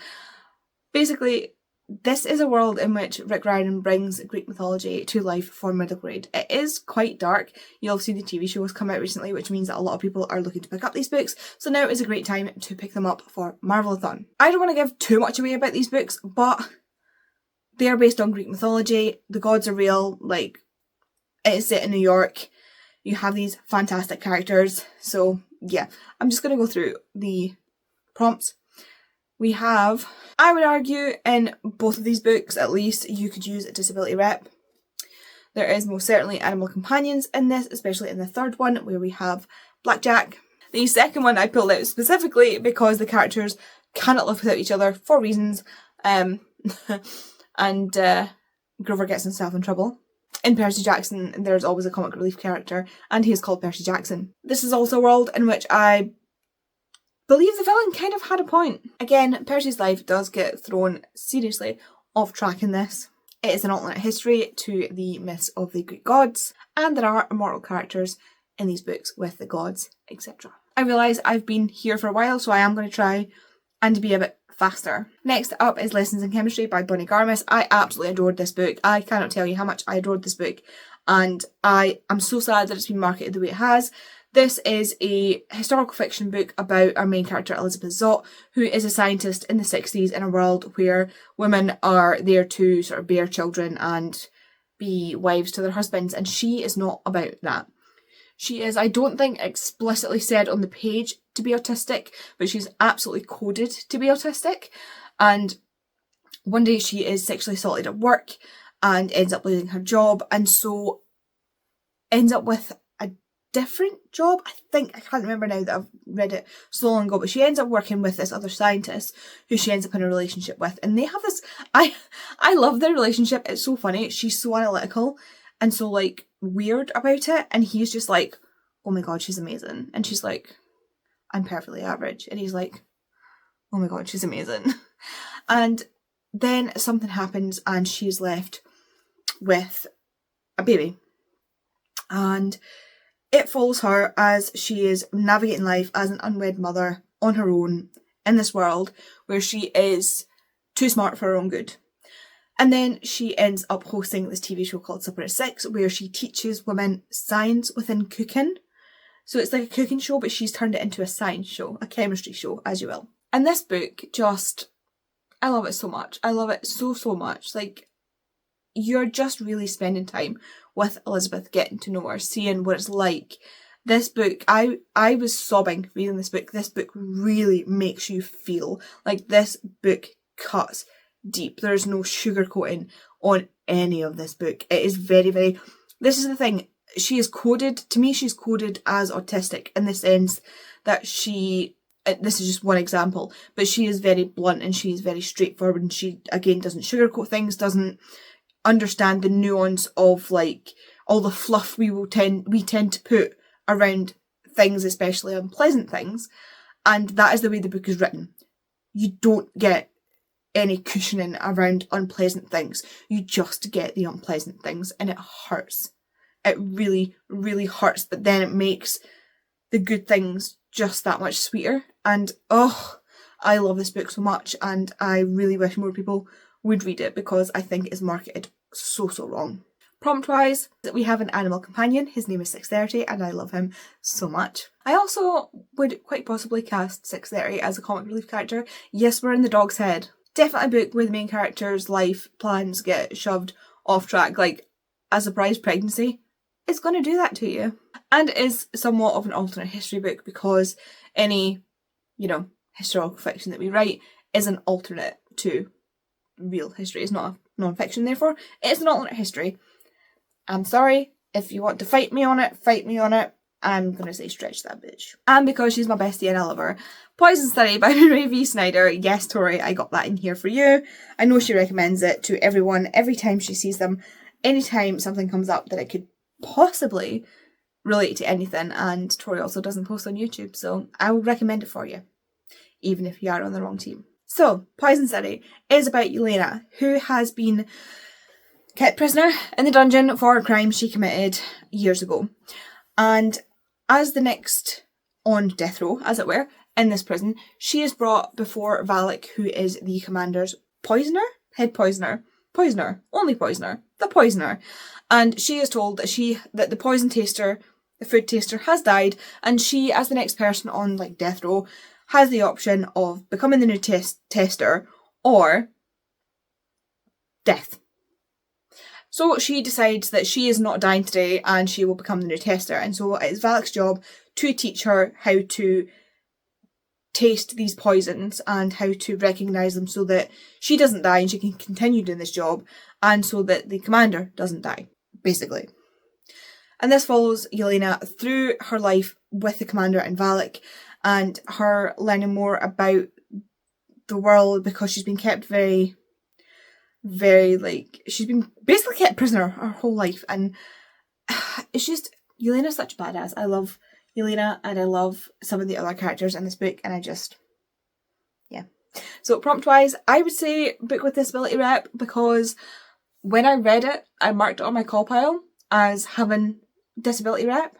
Basically, this is a world in which Rick Riordan brings Greek mythology to life for middle grade. It is quite dark. You'll see the TV show has come out recently, which means that a lot of people are looking to pick up these books, so now is a great time to pick them up for Marvelathon. I don't want to give too much away about these books, but they are based on Greek mythology. The gods are real, like, it's set in New York. You have these fantastic characters, so yeah, I'm just going to go through the prompts. We have, I would argue, in both of these books at least, you could use a disability rep. There is most certainly animal companions in this, especially in the third one where we have Blackjack. The second one I pulled out specifically because the characters cannot live without each other for reasons, and Grover gets himself in trouble. In Percy Jackson, there's always a comic relief character, and he is called Percy Jackson. This is also a world in which I believe the villain kind of had a point. Again, Percy's life does get thrown seriously off track in this. It is an alternate history to the myths of the Greek gods, and there are immortal characters in these books with the gods, etc. I realise I've been here for a while, so I am going to try and be a bit faster. Next up is Lessons in Chemistry by Bonnie Garmis. I absolutely adored this book. I cannot tell you how much I adored this book, and I am so sad that it's been marketed the way it has. This is a historical fiction book about our main character Elizabeth Zott, who is a scientist in the 60s in a world where women are there to sort of bear children and be wives to their husbands, and she is not about that. She is, I don't think explicitly said on the page to be autistic, but she's absolutely coded to be autistic. And one day she is sexually assaulted at work and ends up losing her job, and so ends up with a different job. I can't remember now that I've read it so long ago, but she ends up working with this other scientist who she ends up in a relationship with, and they have this, I love their relationship. It's so funny. She's so analytical and so like weird about it, and he's just like, oh my god, she's amazing, and she's like, I'm perfectly average, and he's like, oh my god, she's amazing. And then something happens and she's left with a baby, and it follows her as she is navigating life as an unwed mother on her own in this world where she is too smart for her own good. And then she ends up hosting this TV show called Supper at Six, where she teaches women science within cooking. So it's like a cooking show, but she's turned it into a science show, a chemistry show, as you will. And this book just, I love it so much. I love it so, so much. Like, you're just really spending time with Elizabeth, getting to know her, seeing what it's like. This book, I was sobbing reading this book. This book really makes you feel. Like, this book cuts deep. There's no sugarcoating on any of this book. It is very, very... This is the thing. She is coded... To me, she's coded as autistic in the sense that she... This is just one example, but she is very blunt and she's very straightforward, and she, again, doesn't sugarcoat things, doesn't understand the nuance of like all the fluff we tend to put around things, especially unpleasant things, and that is the way the book is written. You don't get any cushioning around unpleasant things. You just get the unpleasant things, and it hurts. It really, really hurts, but then it makes the good things just that much sweeter. And oh, I love this book so much, and I really wish more people would read it because I think it is marketed so, so wrong. Prompt wise, we have an animal companion. His name is 630 and I love him so much. I also would quite possibly cast 630 as a comic relief character. Yes, we're in the dog's head. Definitely a book where the main character's life plans get shoved off track, like a surprise pregnancy. It's going to do that to you. And it is somewhat of an alternate history book because any, historical fiction that we write is an alternate to real history. It's not a non-fiction, therefore it's an alternate history. I'm sorry, if you want to fight me on it, fight me on it. I'm gonna say stretch that bitch. And because she's my bestie and I love her, Poison Study by Ray V. Snyder. Yes, Tori, I got that in here for you. I know she recommends it to everyone every time she sees them. Anytime something comes up that it could possibly relate to anything, and Tori also doesn't post on YouTube, so I would recommend it for you, even if you are on the wrong team. So, Poison Study is about Yelena, who has been kept prisoner in the dungeon for a crime she committed years ago. And as the next on death row, as it were, in this prison, she is brought before Valak, who is the commander's poisoner? Head poisoner. Poisoner. Only poisoner. The poisoner. And she is told that the poison taster, the food taster, has died, and she, as the next person on death row, has the option of becoming the new tester or death. So she decides that she is not dying today and she will become the new tester, and so it's Valak's job to teach her how to taste these poisons and how to recognise them so that she doesn't die and she can continue doing this job, and so that the commander doesn't die, basically. And this follows Yelena through her life with the commander and Valak, and her learning more about the world because she's been kept very, very, she's been basically kept prisoner her whole life. And it's just, Yelena's such a badass. I love Yelena and I love some of the other characters in this book, and I just, yeah. So prompt wise, I would say book with disability rep, because when I read it, I marked it on my call pile as having disability rep,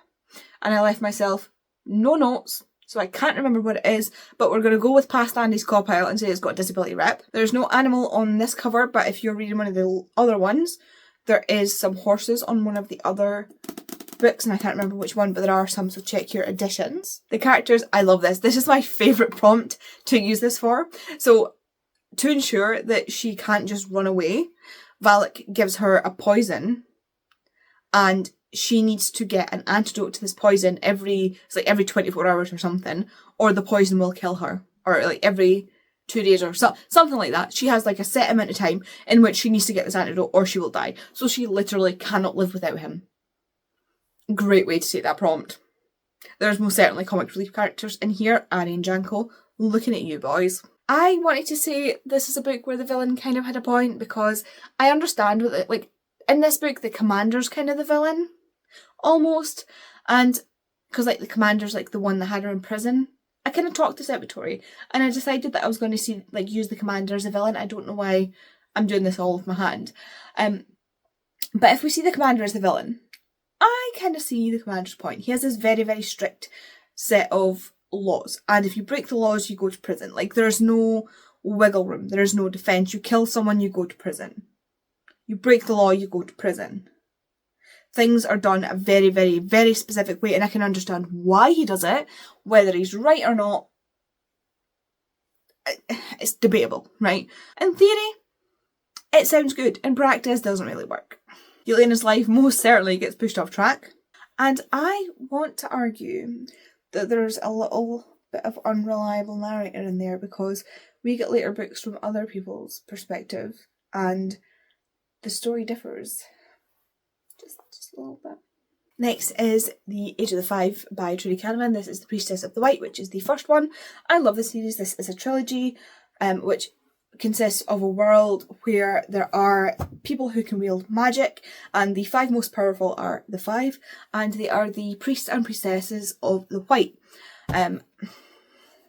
and I left myself no notes. So I can't remember what it is, but we're going to go with past Andy's call pile and say it's got disability rep. There's no animal on this cover, but if you're reading one of the other ones, there is some horses on one of the other books, and I can't remember which one, but there are some, so check your editions. The characters, I love this. This is my favourite prompt to use this for. So to ensure that she can't just run away, Valak gives her a poison, and she needs to get an antidote to this poison every 24 hours or something, or the poison will kill her, or like every 2 days or something like that. She has like a set amount of time in which she needs to get this antidote or she will die. So she literally cannot live without him. Great way to take that prompt. There's most certainly comic relief characters in here. Annie and Janko, looking at you boys. I wanted to say this is a book where the villain kind of had a point, because I understand with it, like in this book the commander's kind of the villain almost, and because like the commander's like the one that had her in prison. I kind of talked this out with Tori and I decided that I was going to use the commander as a villain. I don't know why I'm doing this all with my hand. But if we see the commander as the villain, I kind of see the commander's point. He has this very, very strict set of laws, and if you break the laws, you go to prison. Like, there's no wiggle room. There is no defence. You kill someone, you go to prison. You break the law, you go to prison. Things are done a very, very, very specific way, and I can understand why he does it. Whether he's right or not, it's debatable, right? In theory, it sounds good. In practice, doesn't really work. Yelena's life most certainly gets pushed off track. And I want to argue that there's a little bit of unreliable narrator in there, because we get later books from other people's perspective and the story differs. Just a little bit. Next is The Age of the Five by Tori. This is The Priestess of the White, which is the first one. I love this series. This is a trilogy which consists of a world where there are people who can wield magic, and the five most powerful are the five, and they are the priests and priestesses of the White.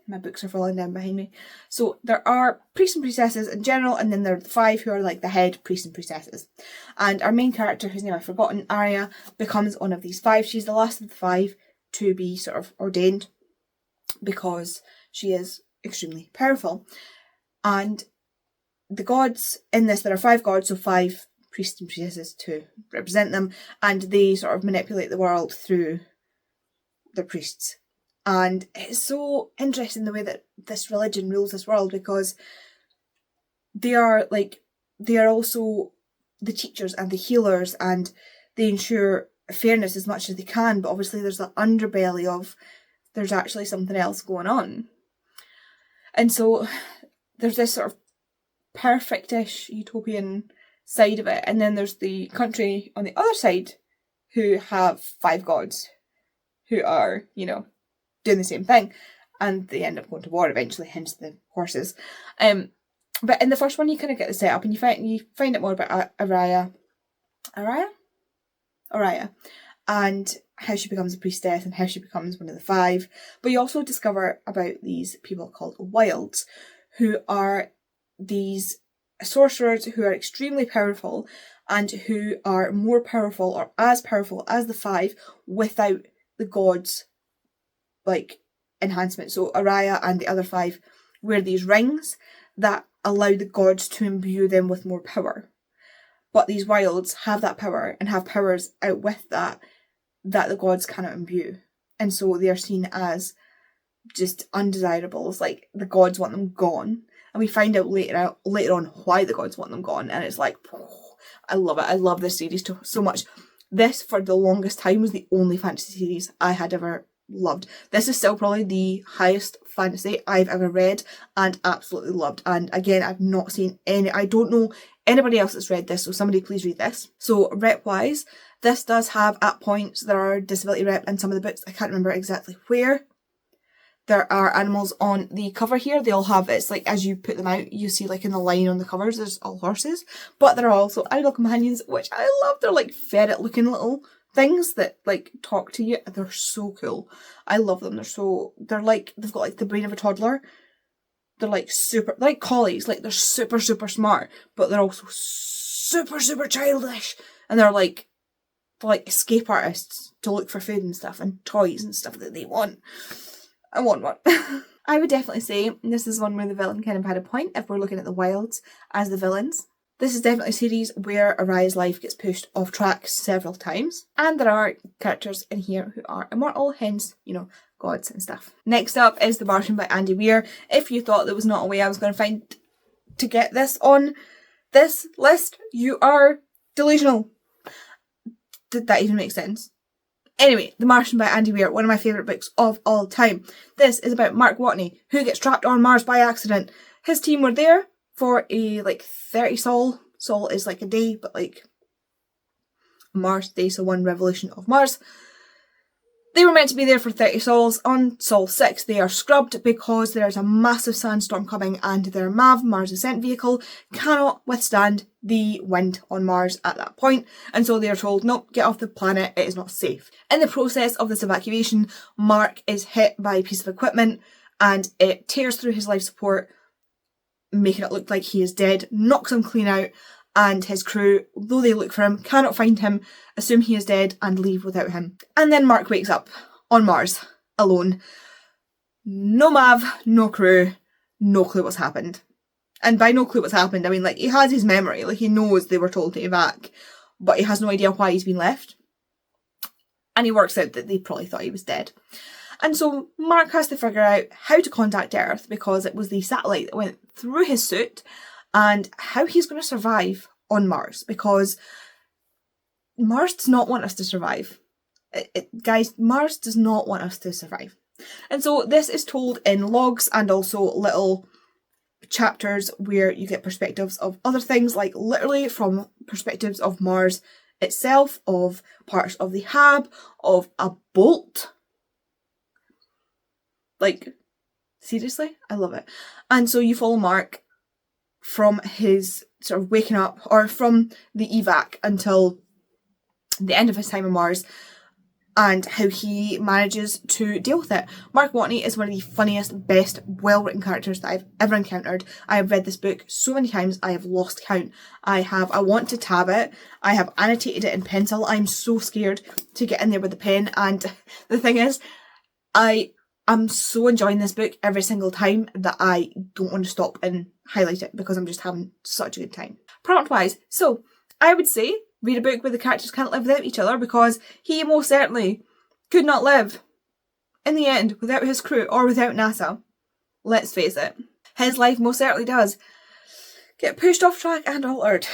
My books are falling down behind me. So there are priests and priestesses in general, and then there are the five who are like the head priests and priestesses. And our main character, whose name I've forgotten, Arya, becomes one of these five. She's the last of the five to be sort of ordained, because she is extremely powerful. And the gods in this, there are five gods, so five priests and priestesses to represent them, and they sort of manipulate the world through their priests. And it's so interesting the way that this religion rules this world, because they are also the teachers and the healers, and they ensure fairness as much as they can, but obviously there's the underbelly of there's actually something else going on. And so there's this sort of perfect-ish utopian side of it, and then there's the country on the other side who have five gods who are, doing the same thing, and they end up going to war eventually, hence the horses. But in the first one you kind of get the setup, and you find out more about Arya, and how she becomes a priestess and how she becomes one of the five. But you also discover about these people called wilds, who are these sorcerers who are extremely powerful, and who are more powerful or as powerful as the five without the gods enhancement. So Arya and the other five wear these rings that allow the gods to imbue them with more power. But these wilds have that power and have powers out with that the gods cannot imbue. And so they are seen as just undesirables. Like, the gods want them gone. And we find out later on why the gods want them gone. And it's like, I love it. I love this series so much. This, for the longest time, was the only fantasy series I had ever loved. This is still probably the highest fantasy I've ever read and absolutely loved. And again, I've not seen I don't know anybody else that's read this, so somebody please read this. So rep wise, this does have at points there are disability rep in some of the books. I can't remember exactly where. There are animals on the cover here. They all have, it's like as you put them out, you see like in the line on the covers, there's all horses. But there are also animal companions, which I love. They're like ferret looking little things that like talk to you. They're so cool. I love them. They're like, they've got like the brain of a toddler. They're like super, like collies, like they're super, super smart, but they're also super, super childish. And they're like escape artists to look for food and stuff and toys and stuff that they want. I want one. I would definitely say this is one where the villain kind of had a point if we're looking at the wilds as the villains. This is definitely a series where Araya's life gets pushed off track several times. And there are characters in here who are immortal, hence, gods and stuff. Next up is The Martian by Andy Weir. If you thought there was not a way I was going to find to get this on this list, you are delusional. Did that even make sense? Anyway, The Martian by Andy Weir, one of my favourite books of all time. This is about Mark Watney, who gets trapped on Mars by accident. His team were there for a 30 sol. Sol is like a day, but like Mars day, so 1 revolution of Mars. They were meant to be there for 30 sols. On Sol 6, they are scrubbed because there's a massive sandstorm coming and their MAV, Mars Ascent Vehicle, cannot withstand the wind on Mars at that point. And so they are told, nope, get off the planet, it is not safe. In the process of this evacuation, Mark is hit by a piece of equipment and it tears through his life support, making it look like he is dead, knocks him clean out, and his crew, though they look for him, cannot find him, assume he is dead, and leave without him. And then Mark wakes up on Mars, alone. No MAV, no crew, no clue what's happened. And by no clue what's happened, I mean, like, he has his memory, like, he knows they were told to evac, but he has no idea why he's been left. And he works out that they probably thought he was dead. And so Mark has to figure out how to contact Earth, because it was the satellite that went through his suit, and how he's going to survive on Mars, because Mars does not want us to survive. Guys, Mars does not want us to survive. And so this is told in logs and also little chapters where you get perspectives of other things, like literally from perspectives of Mars itself, of parts of the hab, of a bolt. Like, seriously? I love it. And so you follow Mark from his sort of waking up, or from the evac until the end of his time on Mars, and how he manages to deal with it. Mark Watney is one of the funniest, best, well-written characters that I've ever encountered. I have read this book so many times, I have lost count. I want to tab it. I have annotated it in pencil. I'm so scared to get in there with a pen, and the thing is, I'm so enjoying this book every single time that I don't want to stop and highlight it, because I'm just having such a good time. Prompt wise, so I would say read a book where the characters can't live without each other, because he most certainly could not live in the end without his crew or without NASA. Let's face it. His life most certainly does get pushed off track and altered.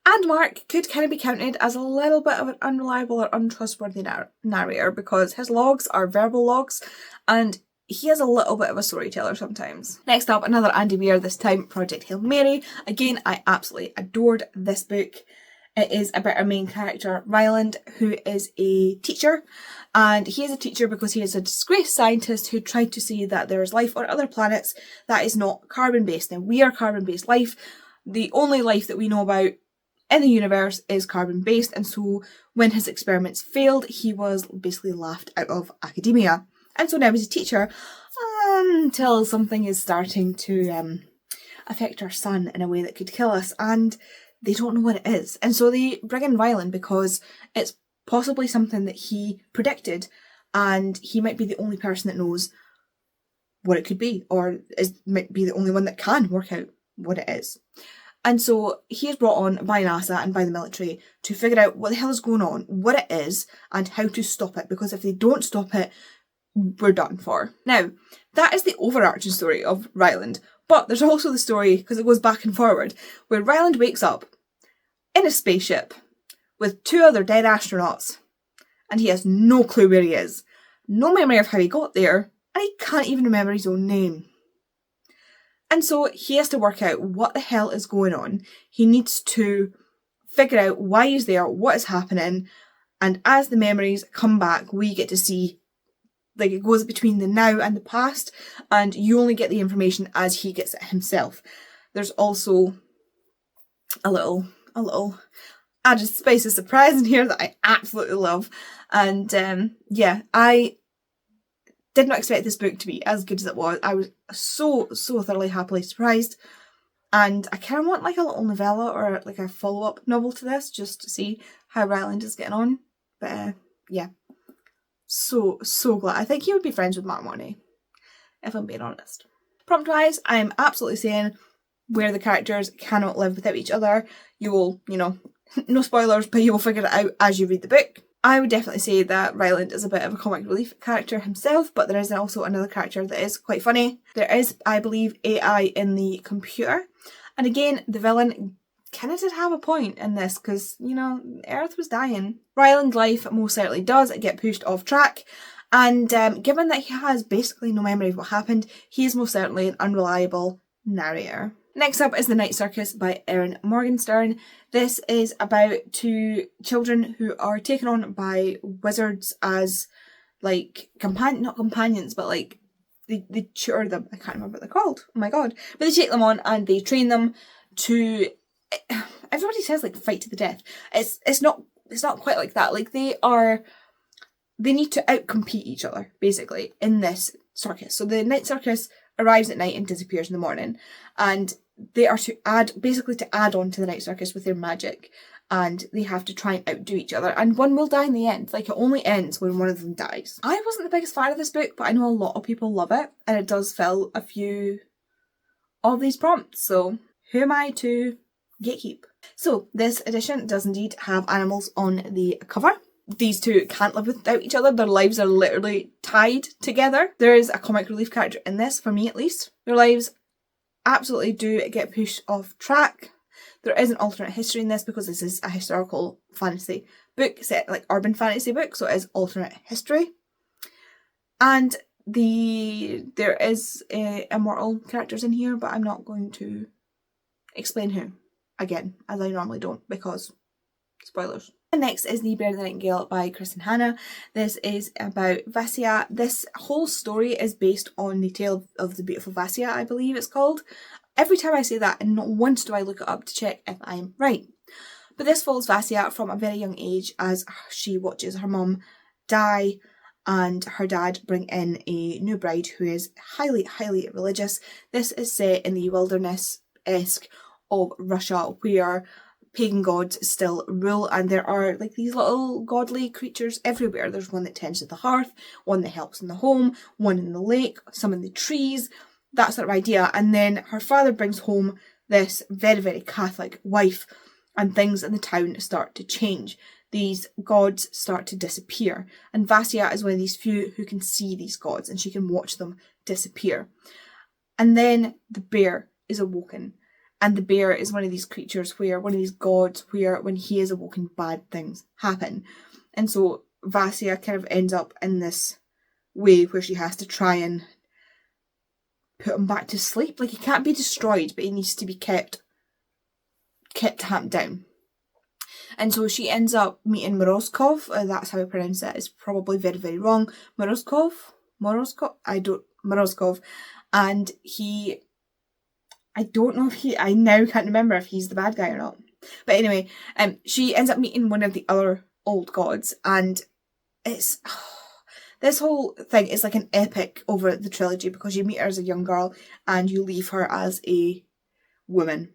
And Mark could kind of be counted as a little bit of an unreliable or untrustworthy narrator, because his logs are verbal logs and he is a little bit of a storyteller sometimes. Next up, another Andy Weir, this time Project Hail Mary. Again, I absolutely adored this book. It is about our main character, Ryland, who is a teacher. And he is a teacher because he is a disgraced scientist who tried to see that there is life on other planets that is not carbon-based. Now, we are carbon-based life. The only life that we know about in the universe is carbon-based, and so when his experiments failed, he was basically laughed out of academia. And so now he's a teacher until something is starting to affect our sun in a way that could kill us, and they don't know what it is. And so they bring in Ryland because it's possibly something that he predicted, and he might be the only person that knows what it could be, or might be the only one that can work out what it is. And so he is brought on by NASA and by the military to figure out what the hell is going on, what it is, and how to stop it, because if they don't stop it, we're done for. Now, that is the overarching story of Ryland, but there's also the story, because it goes back and forward, where Ryland wakes up in a spaceship with 2 other dead astronauts, and he has no clue where he is, no memory of how he got there, and he can't even remember his own name. And so he has to work out what the hell is going on. He needs to figure out why he's there, what is happening, and as the memories come back, we get to see, like, it goes between the now and the past, and you only get the information as he gets it himself. There's also a little added spice of surprise in here that I absolutely love. And yeah, I did not expect this book to be as good as it was. I was so thoroughly happily surprised, and I kind of want like a little novella or like a follow-up novel to this, just to see how Ryland is getting on. But yeah, so glad. I think he would be friends with Mark Watney, if I'm being honest. Prompt wise, I'm absolutely saying where the characters cannot live without each other. You will, no spoilers, but you will figure it out as you read the book. I would definitely say that Ryland is a bit of a comic relief character himself, but there is also another character that is quite funny. There is, I believe, AI in the computer. And again, the villain kind of did have a point in this, because, you know, Earth was dying. Ryland's life most certainly does get pushed off track, and given that he has basically no memory of what happened, he is most certainly an unreliable narrator. Next up is The Night Circus by Erin Morgenstern. This is about two children who are taken on by wizards as, like, not companions, but like, they tutor them. I can't remember what they're called. Oh my god. But they take them on and they train them to, everybody says, like, fight to the death. It's not quite like that. Like, they need to outcompete each other, basically, in this circus. So the night circus arrives at night and disappears in the morning, and they are to add on to the night circus with their magic, and they have to try and outdo each other, and one will die in the end. Like, it only ends when one of them dies. I wasn't the biggest fan of this book, but I know a lot of people love it, and it does fill a few of these prompts, so who am I to gatekeep? So this edition does indeed have animals on the cover. These two can't live without each other. Their lives are literally tied together. There is a comic relief character in this, for me at least. Their lives absolutely do get pushed off track. There is an alternate history in this because this is a historical fantasy book, set like urban fantasy book, so it is alternate history. And there is immortal characters in here, but I'm not going to explain who, again, as I normally don't, because spoilers. And next is The Bear the Nightingale by Kristen Hanna. This is about Vassia. This whole story is based on the tale of the beautiful Vassia, I believe it's called. Every time I say that, and not once do I look it up to check if I'm right. But this follows Vassia from a very young age as she watches her mum die and her dad bring in a new bride who is highly, highly religious. This is set in the wilderness-esque of Russia, where pagan gods still rule, and there are like these little godly creatures everywhere. There's one that tends to the hearth, one that helps in the home, one in the lake, some in the trees, that sort of idea. And then her father brings home this very, very Catholic wife, and things in the town start to change. These gods start to disappear, and Vassia is one of these few who can see these gods, and she can watch them disappear. And then the bear is awoken. And the bear is one of these creatures one of these gods where when he is awoken, bad things happen. And so Vassia kind of ends up in this way where she has to try and put him back to sleep. Like, he can't be destroyed, but he needs to be kept tamped down. And so she ends up meeting Morozkov. That's how I pronounce it. It's probably very, very wrong. Morozkov? Morozkov. And I don't know if I now can't remember if he's the bad guy or not. But anyway, she ends up meeting one of the other old gods, and it's this whole thing is like an epic over the trilogy, because you meet her as a young girl and you leave her as a woman.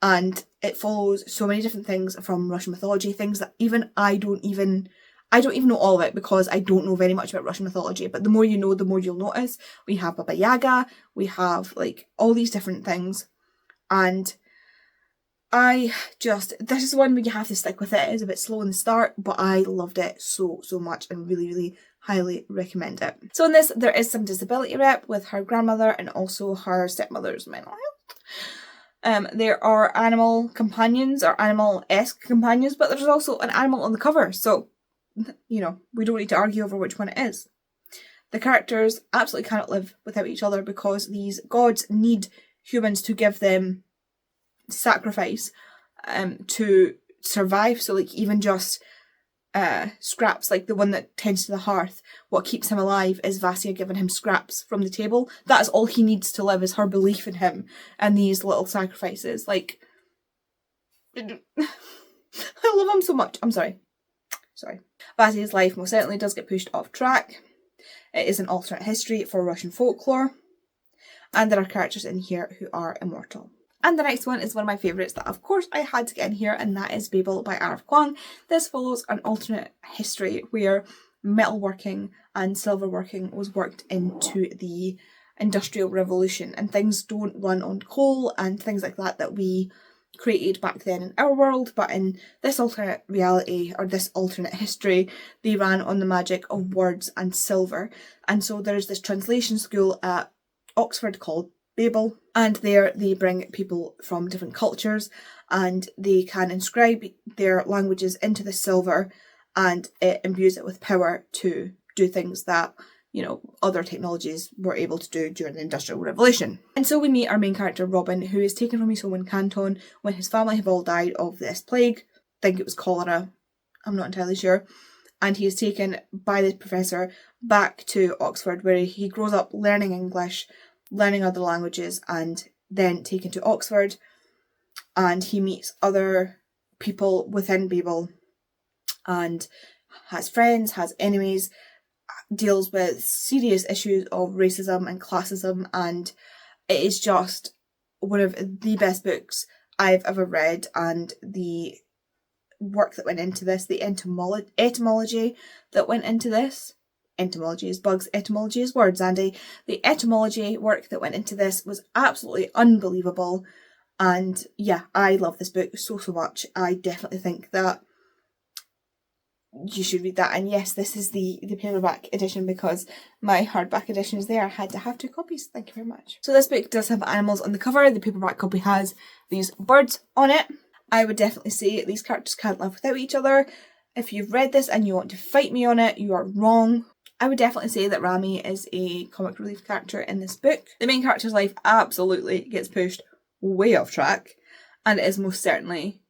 And it follows so many different things from Russian mythology, things that even I don't even know all of it, because I don't know very much about Russian mythology, but the more you know, the more you'll notice. We have Baba Yaga, we have like all these different things, and this is one where you have to stick with it. It's a bit slow in the start, but I loved it so much and really, really highly recommend it. So in this, there is some disability rep with her grandmother and also her stepmother's mental health. There are animal companions, or animal-esque companions, but there's also an animal on the cover, so, you know, we don't need to argue over which one it is. The characters absolutely cannot live without each other, because these gods need humans to give them sacrifice to survive. So, like, even just scraps, like the one that tends to the hearth, what keeps him alive is Vassia giving him scraps from the table. That is all he needs to live, is her belief in him and these little sacrifices. Like, I love him so much. I'm sorry. Vassia's life most certainly does get pushed off track. It is an alternate history for Russian folklore, and there are characters in here who are immortal. And the next one is one of my favourites that of course I had to get in here, and that is Babel by R.F. Kuang. This follows an alternate history where metalworking and silverworking was worked into the Industrial Revolution, and things don't run on coal and things like that we created back then in our world, but in this alternate reality, or this alternate history, they ran on the magic of words and silver. And so there's this translation school at Oxford called Babel, and there they bring people from different cultures and they can inscribe their languages into the silver, and it imbues it with power to do things that, you know, other technologies were able to do during the Industrial Revolution. And so we meet our main character Robin, who is taken from his home in Canton when his family have all died of this plague. I think it was cholera, I'm not entirely sure. And he is taken by the professor back to Oxford, where he grows up learning English, learning other languages, and then taken to Oxford. And he meets other people within Babel and has friends, has enemies, deals with serious issues of racism and classism, and it is just one of the best books I've ever read. And the work that went into this, the etymology that went into this, entomology is bugs, etymology is words, Andy. The etymology work that went into this was absolutely unbelievable, and yeah, I love this book so much. I definitely think that you should read that. And yes, this is the paperback edition because my hardback edition is there. I had to have 2 copies. Thank you very much. So this book does have animals on the cover. The paperback copy has these birds on it. I would definitely say these characters can't live without each other. If you've read this and you want to fight me on it, you are wrong. I would definitely say that Rami is a comic relief character in this book. The main character's life absolutely gets pushed way off track, and it is most certainly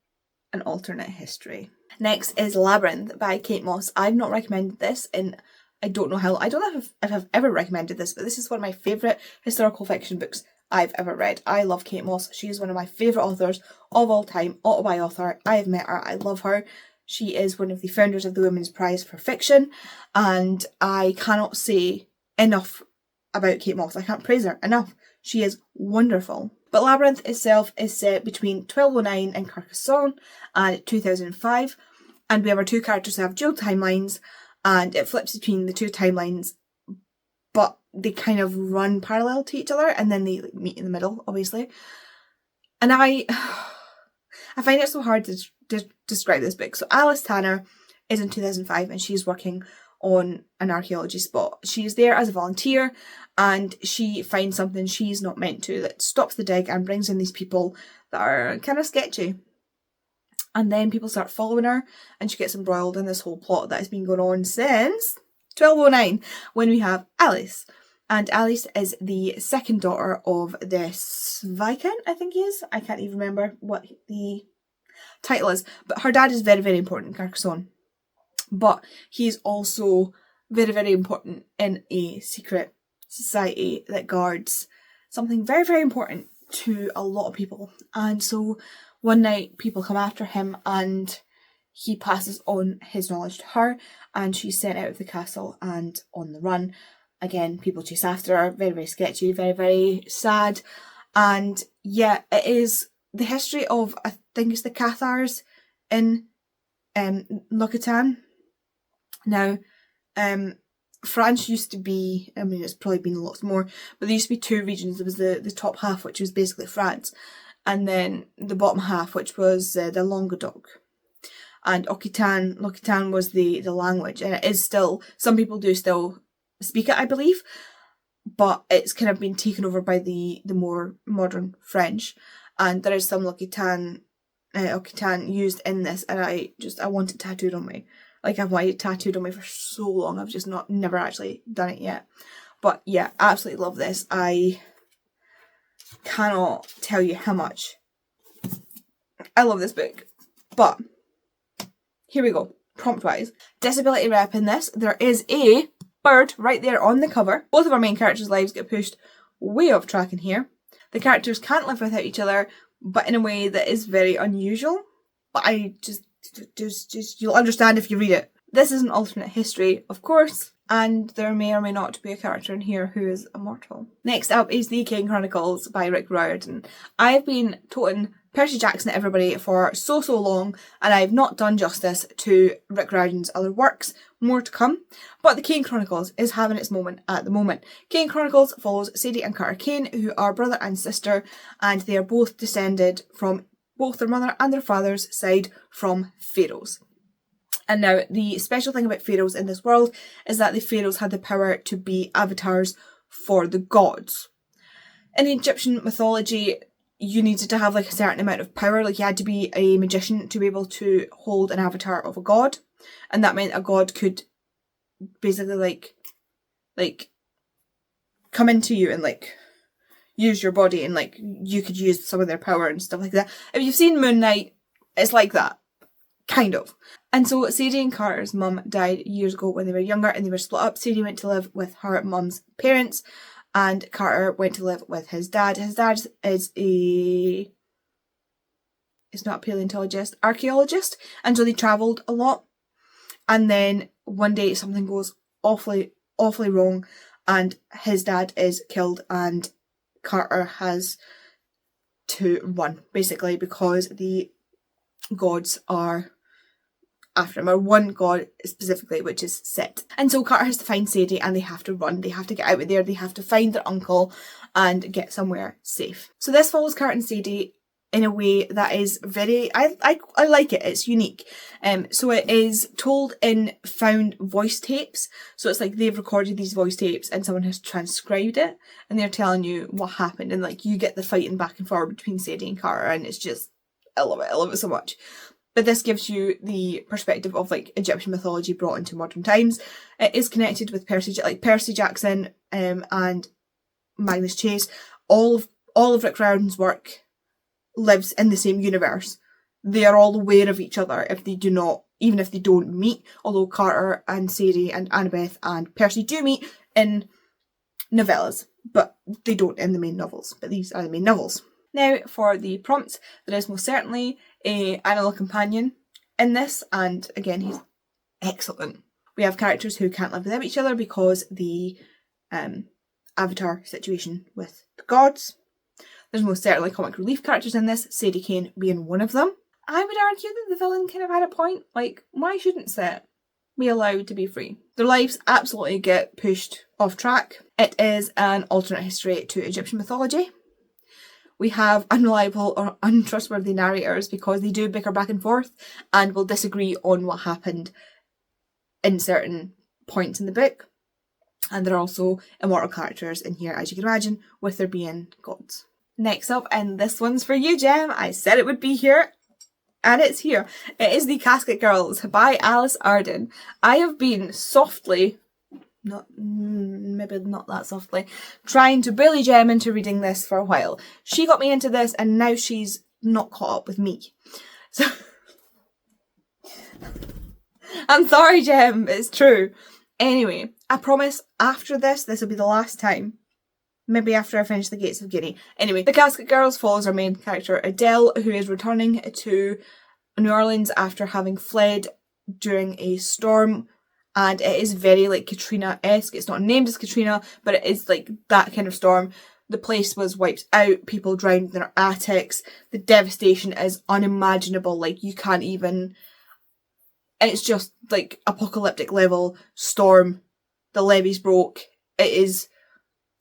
an alternate history. Next is Labyrinth by Kate Moss. I've not recommended this in I don't know if I've ever recommended this, but this is one of my favourite historical fiction books I've ever read. I love Kate Moss. She is one of my favourite authors of all time, autobi author. I have met her. I love her. She is one of the founders of the Women's Prize for Fiction, and I cannot say enough about Kate Moss. I can't praise her enough. She is wonderful. But Labyrinth itself is set between 1209 in Carcassonne and 2005, and we have our 2 characters who have dual timelines, and it flips between the 2 timelines, but they kind of run parallel to each other, and then they meet in the middle, obviously. And I find it so hard to describe this book. So Alice Tanner is in 2005, and she's working on an archaeology spot. She's there as a volunteer, and she finds something she's not meant to that stops the dig and brings in these people that are kind of sketchy. And then people start following her, and she gets embroiled in this whole plot that has been going on since 1209, when we have Alice. And Alice is the second daughter of this Viscount, I think he is. I can't even remember what the title is. But her dad is very, very important in Carcassonne. But he's also very, very important in a secret society that guards something very, very important to a lot of people. And so one night people come after him, and he passes on his knowledge to her, and she's sent out of the castle and on the run. Again, people chase after her, very, very sketchy, very, very sad. And yeah, it is the history of, I think it's the Cathars in L'Occitane. Now, France used to be, I mean, it's probably been lots more, but there used to be 2 regions. There was the top half, which was basically France, and then the bottom half, which was the Languedoc. And L'Occitane was the language, and it is still, some people do still speak it, I believe, but it's kind of been taken over by the more modern French, and there is some L'Occitane used in this, and I want it tattooed on me. Like, I've wanted it tattooed on me for so long. I've just never actually done it yet. But yeah, absolutely love this. I cannot tell you how much I love this book. But here we go. Prompt-wise. Disability rep in this. There is a bird right there on the cover. Both of our main characters' lives get pushed way off track in here. The characters can't live without each other, but in a way that is very unusual. But I just you'll understand if you read it. This is an alternate history, of course, and there may or may not be a character in here who is immortal. Next up is The King Chronicles by Rick Riordan. I've been toting Percy Jackson at everybody for so long, and I've not done justice to Rick Riordan's other works. More to come, but The King Chronicles is having its moment at the moment. King Chronicles follows Sadie and Carter Kane, who are brother and sister, and they are both descended from both their mother and their father's side from pharaohs. And now, the special thing about pharaohs in this world is that the pharaohs had the power to be avatars for the gods. In Egyptian mythology, you needed to have like a certain amount of power, like you had to be a magician to be able to hold an avatar of a god, and that meant a god could basically like come into you and like use your body, and like you could use some of their power and stuff like that. If you've seen Moon Knight, it's like that, kind of. And so Sadie and Carter's mum died years ago when they were younger and they were split up. Sadie went to live with her mum's parents and Carter went to live with his dad. His dad is not a paleontologist, archaeologist, and so they travelled a lot. And then one day something goes awfully wrong and his dad is killed and Carter has to run, basically, because the gods are after him, or one god specifically, which is Set. And so Carter has to find Sadie and they have to run. They have to get out of there. They have to find their uncle and get somewhere safe. So this follows Carter and Sadie in a way that is very, I like it, it's unique. So it is told in found voice tapes. So it's like they've recorded these voice tapes and someone has transcribed it and they're telling you what happened, and like you get the fighting back and forward between Sadie and Carter, and it's just, I love it so much. But this gives you the perspective of like Egyptian mythology brought into modern times. It is connected with Percy Jackson and Magnus Chase. All of Rick Riordan's work lives in the same universe. They are all aware of each other even if they don't meet, although Carter and Sadie and Annabeth and Percy do meet in novellas, but they don't in the main novels. But these are the main novels. Now for the prompts, there is most certainly an animal companion in this, and again he's excellent. We have characters who can't live without each other because the avatar situation with the gods. There's most certainly comic relief characters in this, Sadie Kane being one of them. I would argue that the villain kind of had a point. Like, why shouldn't Set be allowed to be free? Their lives absolutely get pushed off track. It is an alternate history to Egyptian mythology. We have unreliable or untrustworthy narrators because they do bicker back and forth and will disagree on what happened in certain points in the book. And there are also immortal characters in here, as you can imagine, with there being gods. Next up, and this one's for you, Gem. I said it would be here, and it's here. It is The Casket Girls by Alice Arden. I have been maybe not that softly, trying to bully Gem into reading this for a while. She got me into this, and now she's not caught up with me. So, I'm sorry, Gem, it's true. Anyway, I promise after this will be the last time. Maybe after I finish The Gates of Guinea. Anyway, The Casket Girls follows our main character Adele, who is returning to New Orleans after having fled during a storm. And it is very like Katrina-esque. It's not named as Katrina, but it is like that kind of storm. The place was wiped out, people drowned in their attics. The devastation is unimaginable. Like you can't even... It's just like apocalyptic level storm. The levees broke. It is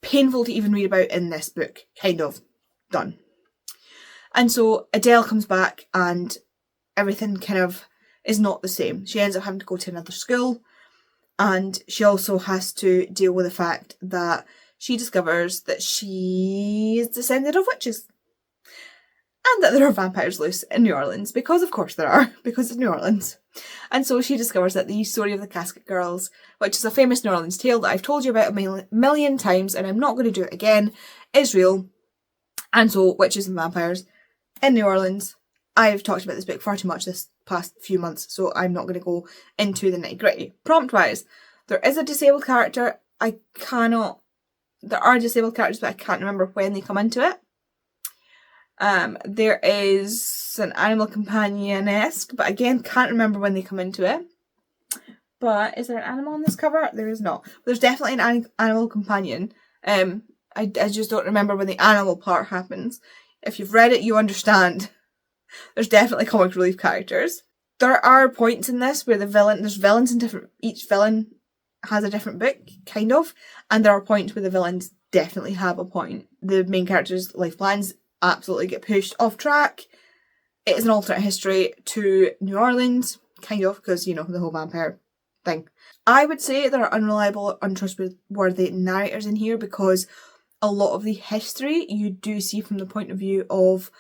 painful to even read about in this book, kind of done. And so Adele comes back and everything kind of is not the same. She ends up having to go to another school, and she also has to deal with the fact that she discovers that she is descended of witches. And that there are vampires loose in New Orleans, because of course there are, because it's New Orleans. And so she discovers that the story of the Casket Girls, which is a famous New Orleans tale that I've told you about a million times and I'm not going to do it again, is real. And so witches and vampires in New Orleans. I've talked about this book far too much this past few months, so I'm not going to go into the nitty-gritty. Prompt-wise, there is a disabled character. There are disabled characters, but I can't remember when they come into it. There is an animal companion-esque, but again, can't remember when they come into it. But is there an animal on this cover? There is not. There's definitely an animal companion. I just don't remember when the animal part happens. If you've read it, you understand. There's definitely comic relief characters. There are points in this where there's villains in each villain has a different book, kind of. And there are points where the villains definitely have a point. The main character's life plans absolutely get pushed off track. It is an alternate history to New Orleans, kind of, because, the whole vampire thing. I would say there are unreliable, untrustworthy narrators in here because a lot of the history you do see from the point of view of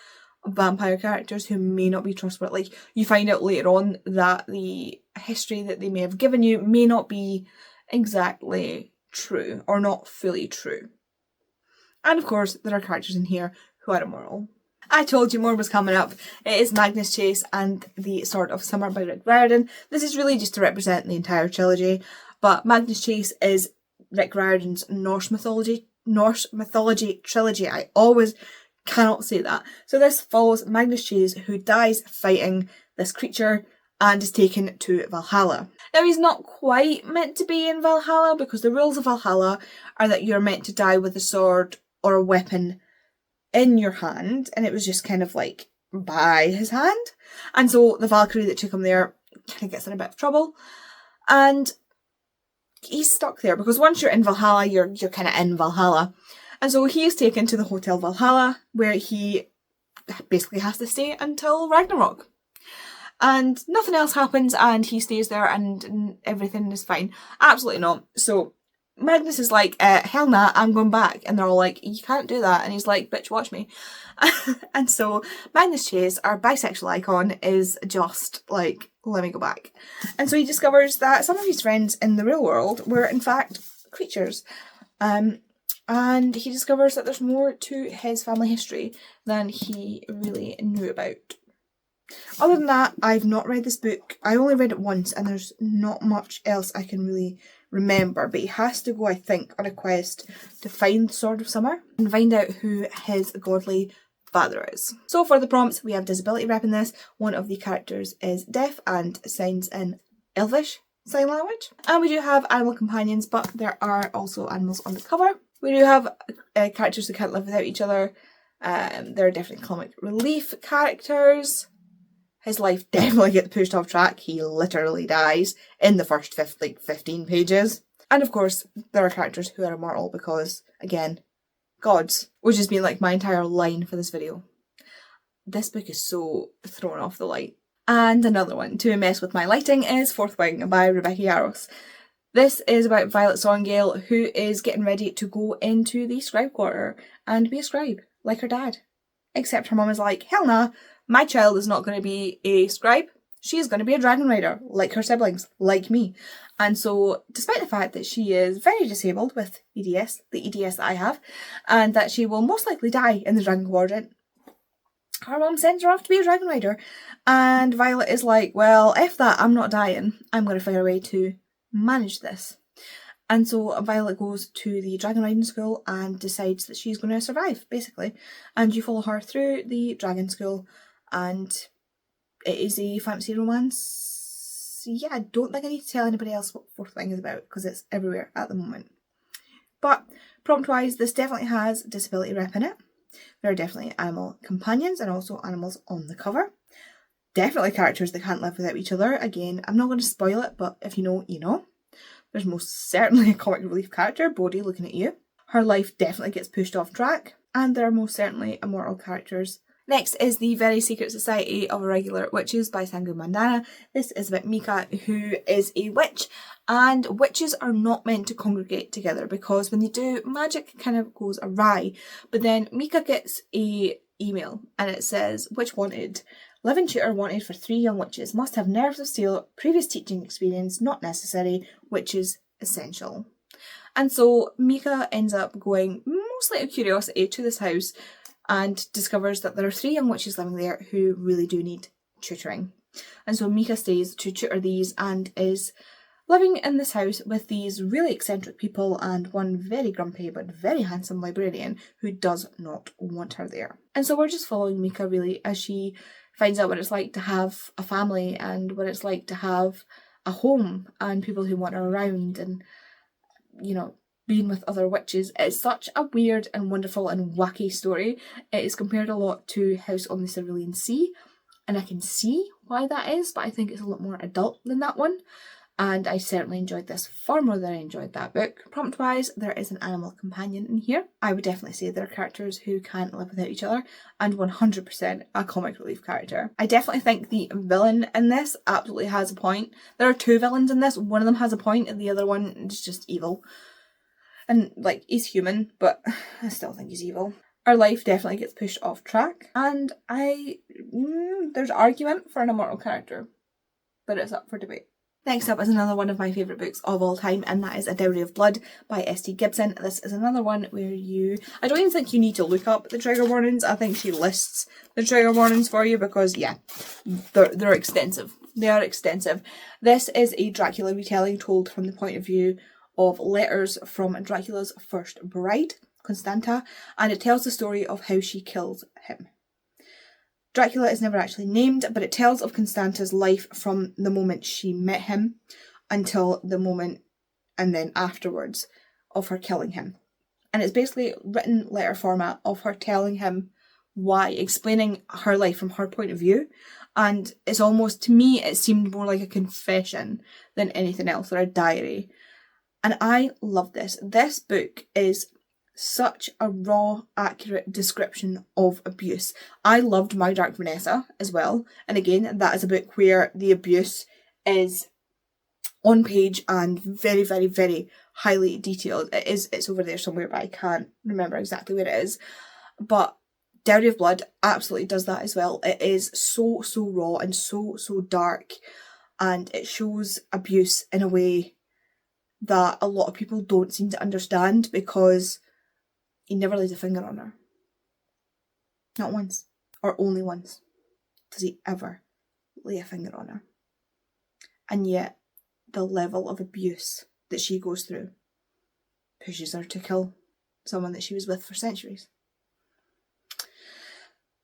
vampire characters who may not be trustworthy. Like, you find out later on that the history that they may have given you may not be exactly true or not fully true. And of course, there are characters in here who are immoral. I told you more was coming up. It is Magnus Chase and the Sword of Summer by Rick Riordan. This is really just to represent the entire trilogy, but Magnus Chase is Rick Riordan's Norse mythology trilogy. I always cannot say that. So this follows Magnus Chase, who dies fighting this creature and is taken to Valhalla. Now, he's not quite meant to be in Valhalla because the rules of Valhalla are that you're meant to die with a sword or a weapon in your hand, and it was just kind of like by his hand. And so the Valkyrie that took him there kind of gets in a bit of trouble, and he's stuck there because once you're in Valhalla, you're kind of in Valhalla. And so he is taken to the Hotel Valhalla, where he basically has to stay until Ragnarok. And nothing else happens, and he stays there and everything is fine. Absolutely not. So Magnus is like, hell nah, I'm going back. And they're all like, you can't do that. And he's like, bitch, watch me. And so Magnus Chase, our bisexual icon, is just like, let me go back. And so he discovers that some of his friends in the real world were in fact creatures. And he discovers that there's more to his family history than he really knew about. Other than that, I've not read this book. I only read it once, and there's not much else I can really remember. But he has to go, I think, on a quest to find the Sword of Summer and find out who his godly father is. So for the prompts, we have disability rep in this. One of the characters is deaf and signs in Elvish sign language. And we do have animal companions, but there are also animals on the cover. We do have characters who can't live without each other. There are definitely comic relief characters. His life definitely gets pushed off track. He literally dies in the first 15 pages. And of course, there are characters who are immortal because, again, gods, which has been like my entire line for this video. This book is so thrown off the light. And another one to mess with my lighting is Fourth Wing by Rebecca Yarros. This is about Violet Songale, who is getting ready to go into the scribe quarter and be a scribe, like her dad. Except her mum is like, hell nah, my child is not going to be a scribe. She is going to be a dragon rider, like her siblings, like me. And so, despite the fact that she is very disabled with EDS, the EDS that I have, and that she will most likely die in the dragon quadrant, her mum sends her off to be a dragon rider. And Violet is like, well, F that, I'm not dying. I'm going to figure a way to manage this. And so Violet goes to the dragon riding school and decides that she's going to survive, basically. And you follow her through the dragon school, and it is a fantasy romance. Yeah, I don't think I need to tell anybody else what Fourth Wing is about because it's everywhere at the moment. But prompt-wise, this definitely has disability rep in it. There are definitely animal companions and also animals on the cover. Definitely characters that can't live without each other. Again, I'm not going to spoil it, but if you know, you know. There's most certainly a comic relief character, Bodhi, looking at you. Her life definitely gets pushed off track, and there are most certainly immortal characters. Next is The Very Secret Society of Irregular Witches by Sangu Mandana. This is about Mika, who is a witch, and witches are not meant to congregate together because when they do, magic kind of goes awry. But then Mika gets a email and it says, witch wanted. Living tutor wanted for 3 young witches. Must have nerves of steel. Previous teaching experience not necessary. Witches essential. And so Mika ends up going, mostly out of curiosity, to this house and discovers that there are 3 young witches living there who really do need tutoring. And so Mika stays to tutor these and is living in this house with these really eccentric people and one very grumpy but very handsome librarian who does not want her there. And so we're just following Mika really as she finds out what it's like to have a family and what it's like to have a home and people who want her around and, you know, being with other witches. It's such a weird and wonderful and wacky story. It is compared a lot to House on the Cerulean Sea, and I can see why that is, but I think it's a lot more adult than that one. And I certainly enjoyed this far more than I enjoyed that book. Prompt-wise, there is an animal companion in here. I would definitely say there are characters who can't live without each other, and 100% a comic relief character. I definitely think the villain in this absolutely has a point. There are 2 villains in this. One of them has a point, and the other one is just evil. And like, he's human, but I still think he's evil. Our life definitely gets pushed off track, and there's argument for an immortal character, but it's up for debate. Next up is another one of my favourite books of all time, and that is A Dowry of Blood by S.T. Gibson. This is another one where I don't even think you need to look up the trigger warnings. I think she lists the trigger warnings for you because, yeah, they're extensive. They are extensive. This is a Dracula retelling told from the point of view of letters from Dracula's first bride, Constanta, and it tells the story of how she killed him. Dracula is never actually named, but it tells of Constanta's life from the moment she met him until the moment and then afterwards of her killing him. And it's basically written letter format of her telling him why, explaining her life from her point of view. And it's almost, to me, it seemed more like a confession than anything else, or a diary. And I love this. This book is such a raw, accurate description of abuse. I loved My Dark Vanessa as well. And again, that is a book where the abuse is on page and very, very, very highly detailed. It's over there somewhere, but I can't remember exactly where it is. But Dowry of Blood absolutely does that as well. It is so, so raw and so, so dark. And it shows abuse in a way that a lot of people don't seem to understand, because he never lays a finger on her. Not once. Or only once. Does he ever lay a finger on her. And yet, the level of abuse that she goes through pushes her to kill someone that she was with for centuries.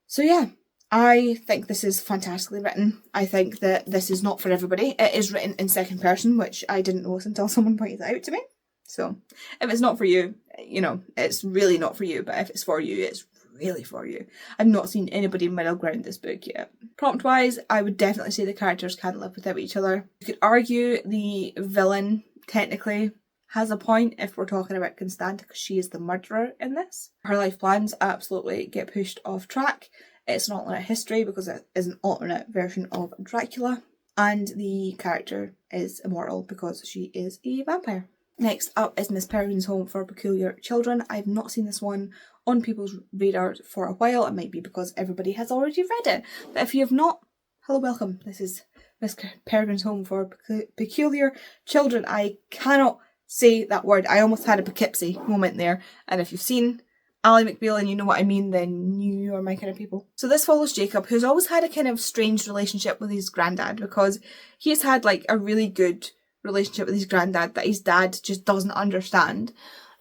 So yeah, I think this is fantastically written. I think that this is not for everybody. It is written in second person, which I didn't notice until someone pointed it out to me. So if it's not for you, you know, it's really not for you. But if it's for you, it's really for you. I've not seen anybody middle ground this book yet. Prompt wise, I would definitely say the characters can't live without each other. You could argue the villain technically has a point if we're talking about Constanta, because she is the murderer in this. Her life plans absolutely get pushed off track. It's an alternate history because it is an alternate version of Dracula. And the character is immortal because she is a vampire. Next up is Miss Peregrine's Home for Peculiar Children. I've not seen this one on people's radars for a while. It might be because everybody has already read it. But if you have not, hello, welcome. This is Miss Peregrine's Home for Peculiar Children. I cannot say that word. I almost had a Poughkeepsie moment there. And if you've seen Ally McBeal and you know what I mean, then you are my kind of people. So this follows Jacob, who's always had a kind of strange relationship with his granddad, because he's had like a really good relationship with his granddad that his dad just doesn't understand.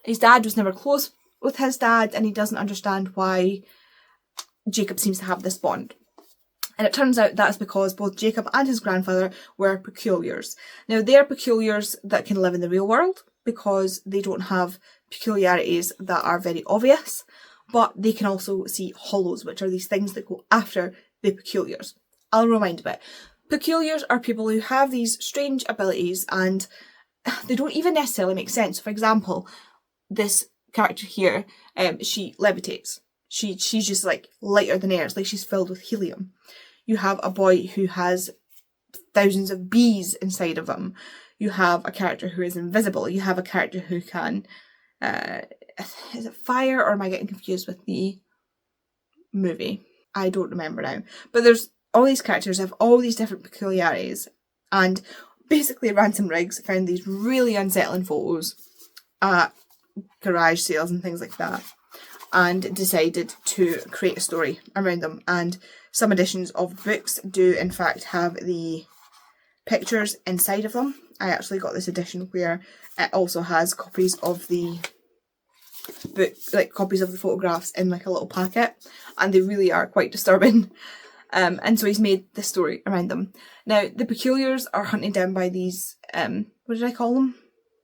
His dad was never close with his dad, and he doesn't understand why Jacob seems to have this bond. And it turns out that's because both Jacob and his grandfather were peculiars. Now, they're peculiars that can live in the real world because they don't have peculiarities that are very obvious, but they can also see hollows, which are these things that go after the peculiars. I'll rewind a bit. Peculiars are people who have these strange abilities and they don't even necessarily make sense. For example, this character here, she levitates. She's just like lighter than air. It's like she's filled with helium. You have a boy who has thousands of bees inside of him. You have a character who is invisible. You have a character who can, is it fire, or am I getting confused with the movie? I don't remember now. But there's all these characters have all these different peculiarities, and basically Ransom Riggs found these really unsettling photos at garage sales and things like that, and decided to create a story around them. And some editions of books do in fact have the pictures inside of them. I actually got this edition where it also has copies of the book, like copies of the photographs in like a little packet, and they really are quite disturbing. And so he's made this story around them. Now, the peculiars are hunted down by these, what did I call them?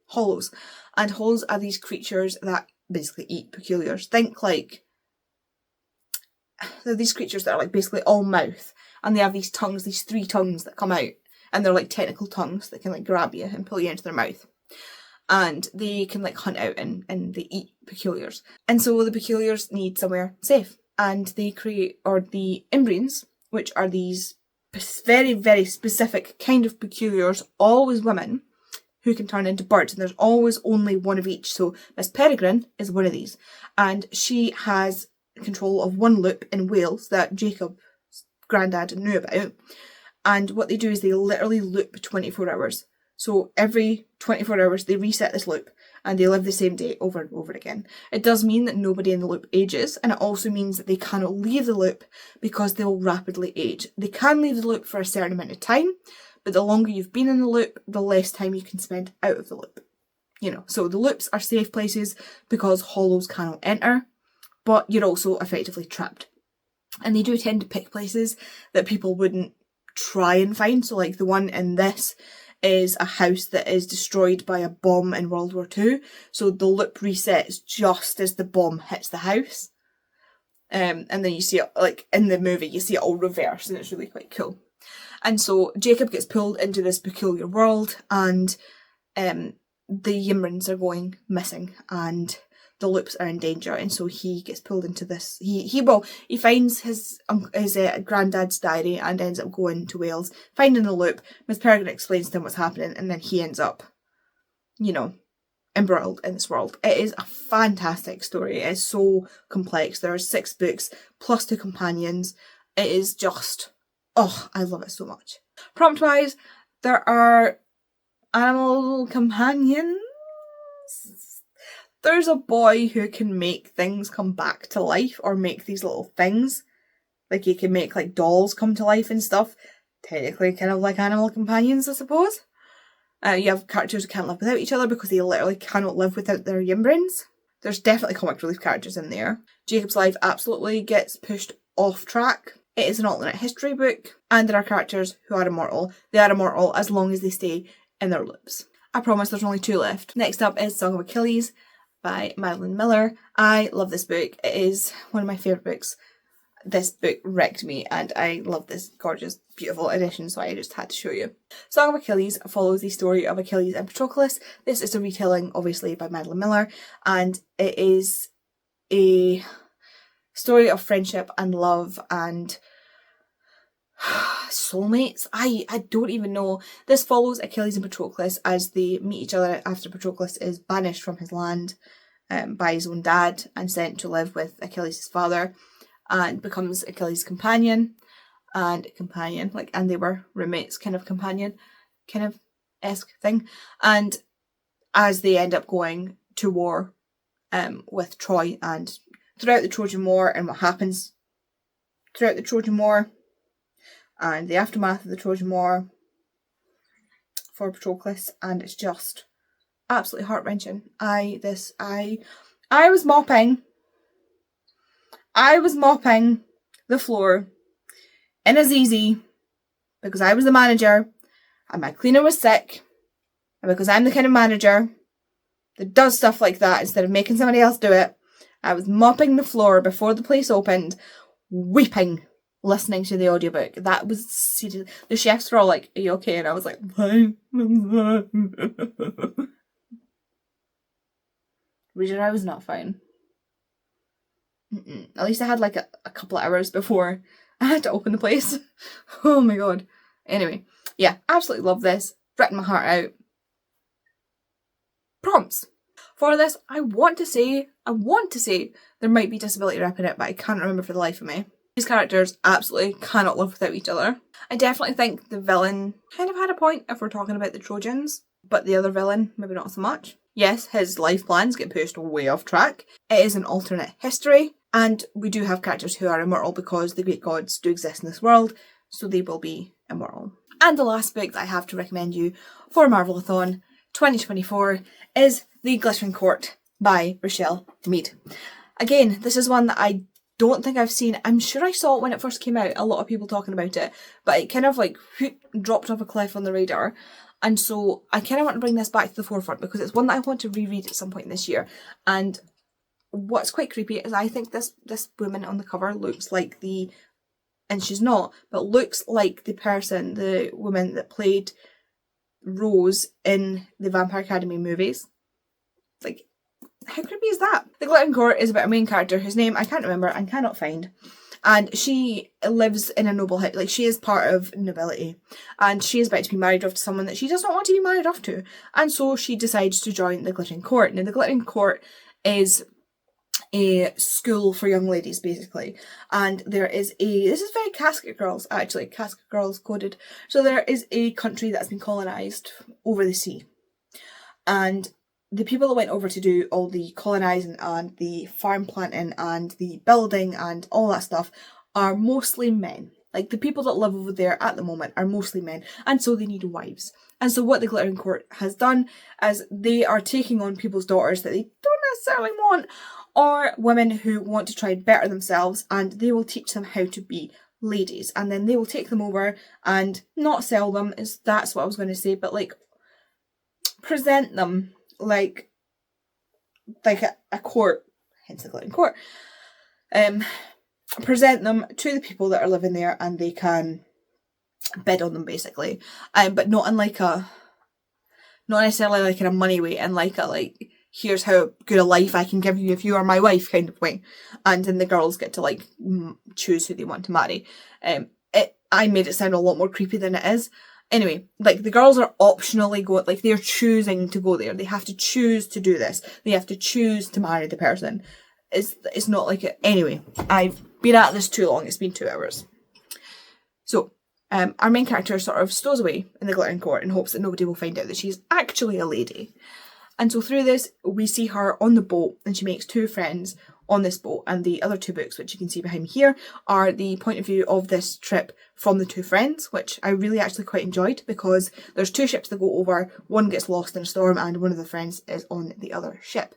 Hollows. And hollows are these creatures that basically eat peculiars. Think like, they're these creatures that are like basically all mouth, and they have these tongues, these 3 tongues that come out, and they're like tentacle tongues that can like grab you and pull you into their mouth. And they can like hunt out and they eat peculiars. And so the peculiars need somewhere safe. And they create, or the Imbrians, which are these very, very specific kind of peculiars, always women, who can turn into birds, and there's always only one of each. So Miss Peregrine is one of these, and she has control of one loop in Wales that Jacob's granddad knew about. And what they do is they literally loop 24 hours. So every 24 hours they reset this loop and they live the same day over and over again. It does mean that nobody in the loop ages, and it also means that they cannot leave the loop because they will rapidly age. They can leave the loop for a certain amount of time, but the longer you've been in the loop, the less time you can spend out of the loop. You know, so the loops are safe places because hollows cannot enter, but you're also effectively trapped. And they do tend to pick places that people wouldn't try and find. So like the one in this is a house that is destroyed by a bomb in World War II. So the loop resets just as the bomb hits the house. And then you see it, like in the movie, you see it all reverse, and it's really quite cool. And so Jacob gets pulled into this peculiar world, and the Yimrins are going missing, and the loops are in danger, and so he gets pulled into this. He finds his granddad's diary and ends up going to Wales, finding the loop. Miss Peregrine explains to him what's happening, and then he ends up, you know, embroiled in this world. It is a fantastic story. It is so complex. There are 6 books plus 2 companions. It is just, oh, I love it so much. Prompt wise, there are animal companions. There's a boy who can make things come back to life, or make these little things. Like he can make like dolls come to life and stuff. Technically kind of like animal companions, I suppose. You have characters who can't live without each other because they literally cannot live without their Yimbrins. There's definitely comic relief characters in there. Jacob's life absolutely gets pushed off track. It is an alternate history book, and there are characters who are immortal. They are immortal as long as they stay in their loops. I promise there's only 2 left. Next up is Song of Achilles by Madeline Miller. I love this book. It is one of my favourite books. This book wrecked me, and I love this gorgeous, beautiful edition, so I just had to show you. Song of Achilles follows the story of Achilles and Patroclus. This is a retelling, obviously, by Madeline Miller, and it is a story of friendship and love and soulmates. I don't even know. This follows Achilles and Patroclus as they meet each other after Patroclus is banished from his land by his own dad and sent to live with Achilles' father, and becomes Achilles' companion, and they were roommates, kind of companion, kind of esque thing. And as they end up going to war with Troy, and throughout the Trojan War, and what happens throughout the Trojan War, and the aftermath of the Trojan War for Patroclus, and it's just absolutely heart-wrenching. I was mopping the floor in AZebraReads because I was the manager and my cleaner was sick, and because I'm the kind of manager that does stuff like that instead of making somebody else do it. I was mopping the floor before the place opened, weeping, listening to the audiobook. That was seriously, the chefs were all like, "Are you okay?" And I was like, "Fine." Reader, I was not fine. At least I had like a couple of hours before I had to open the place. Oh my god. Anyway, yeah, absolutely love this. Written my heart out. Prompts. For this, I want to say there might be disability rep in it, but I can't remember for the life of me. These characters absolutely cannot live without each other. I definitely think the villain kind of had a point if we're talking about the Trojans, but the other villain, maybe not so much. Yes, his life plans get pushed way off track. It is an alternate history, and we do have characters who are immortal because the Greek gods do exist in this world, so they will be immortal. And the last book that I have to recommend you for Marvelathon 2024 is The Glittering Court by Rochelle Mead. Again, this is one that I don't think I've seen. I'm sure I saw it when it first came out, a lot of people talking about it, but it kind of like dropped off a cliff on the radar. And so I kind of want to bring this back to the forefront because it's one that I want to reread at some point this year. And what's quite creepy is I think this woman on the cover looks like and she's not, but looks like the woman that played Rose in the Vampire Academy movies. Like, how creepy is that? The Glittering Court is about a main character whose name I can't remember and cannot find. and she lives in a noble house. Like, she is part of nobility, and she is about to be married off to someone that she does not want to be married off to, and so she decides to join the Glittering Court. Now, the Glittering Court is a school for young ladies, basically, and there is this is very Casket Girls, actually, Casket Girls coded. So there is a country that has been colonised over the sea, and the people that went over to do all the colonising and the farm planting and the building and all that stuff are mostly men. Like, the people that live over there at the moment are mostly men, and so they need wives. And so what the Glittering Court has done is they are taking on people's daughters that they don't necessarily want, or women who want to try and better themselves, and they will teach them how to be ladies, and then they will take them over and not sell them, that's what I was going to say, but like present them like a court, hence the Glittering Court. Present them to the people that are living there, and they can bid on them, basically, but not in like not necessarily like in a money way, and like here's how good a life I can give you if you are my wife kind of way, and then the girls get to like choose who they want to marry. I made it sound a lot more creepy than it is. Anyway, like, the girls are optionally going, like, they're choosing to go there. They have to choose to do this. They have to choose to marry the person. It's not like it. Anyway, I've been at this too long. It's been 2 hours. So, our main character sort of stows away in the Glittering Court in hopes that nobody will find out that she's actually a lady. And so through this, we see her on the boat, and she makes 2 friends on this boat, and the other 2 books, which you can see behind me here, are the point of view of this trip from the 2 friends, which I really actually quite enjoyed, because there's 2 ships that go over, one gets lost in a storm, and one of the friends is on the other ship.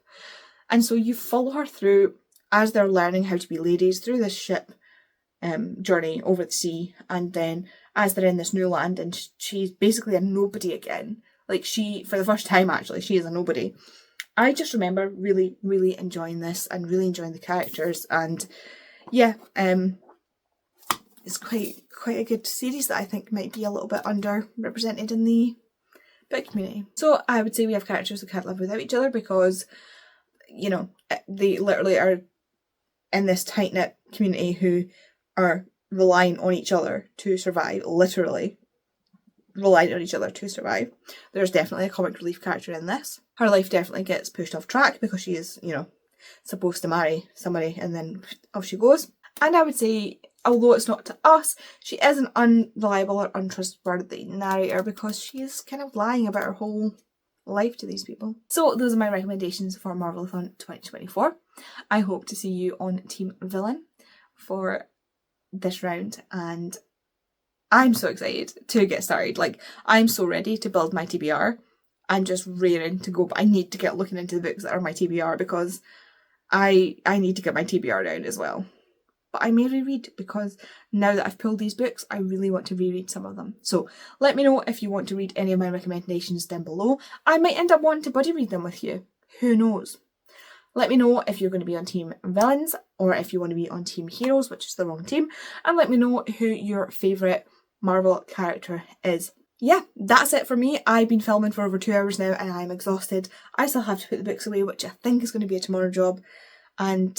And so you follow her through as they're learning how to be ladies through this ship journey over the sea, and then as they're in this new land, and she's basically a nobody again. Like, she, for the first time actually, she is a nobody. I just remember really, really enjoying this and really enjoying the characters, and yeah, it's quite a good series that I think might be a little bit underrepresented in the book community. So I would say we have characters that can't live without each other, because, you know, they literally are in this tight-knit community who are relying on each other to survive, literally relying on each other to survive. There's definitely a comic relief character in this. Her life definitely gets pushed off track because she is, you know, supposed to marry somebody, and then off she goes. And I would say, although it's not to us, she is an unreliable or untrustworthy narrator, because she is kind of lying about her whole life to these people. So those are my recommendations for Marvelathon 2024. I hope to see you on Team Villain for this round, and I'm so excited to get started. Like, I'm so ready to build my TBR. I'm just raring to go, but I need to get looking into the books that are my TBR, because I need to get my TBR down as well. But I may reread, because now that I've pulled these books, I really want to reread some of them. So let me know if you want to read any of my recommendations down below. I might end up wanting to buddy read them with you. Who knows? Let me know if you're going to be on Team Villains, or if you want to be on Team Heroes, which is the wrong team. And let me know who your favourite Marvel character is. Yeah, that's it for me. I've been filming for over 2 hours now, and I'm exhausted. I still have to put the books away, which I think is going to be a tomorrow job. And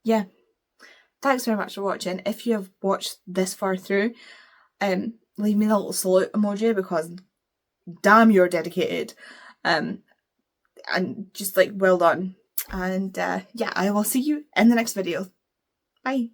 yeah, thanks very much for watching. If you have watched this far through, leave me the little salute emoji, because damn, you're dedicated. And just like, well done. And yeah, I will see you in the next video. Bye.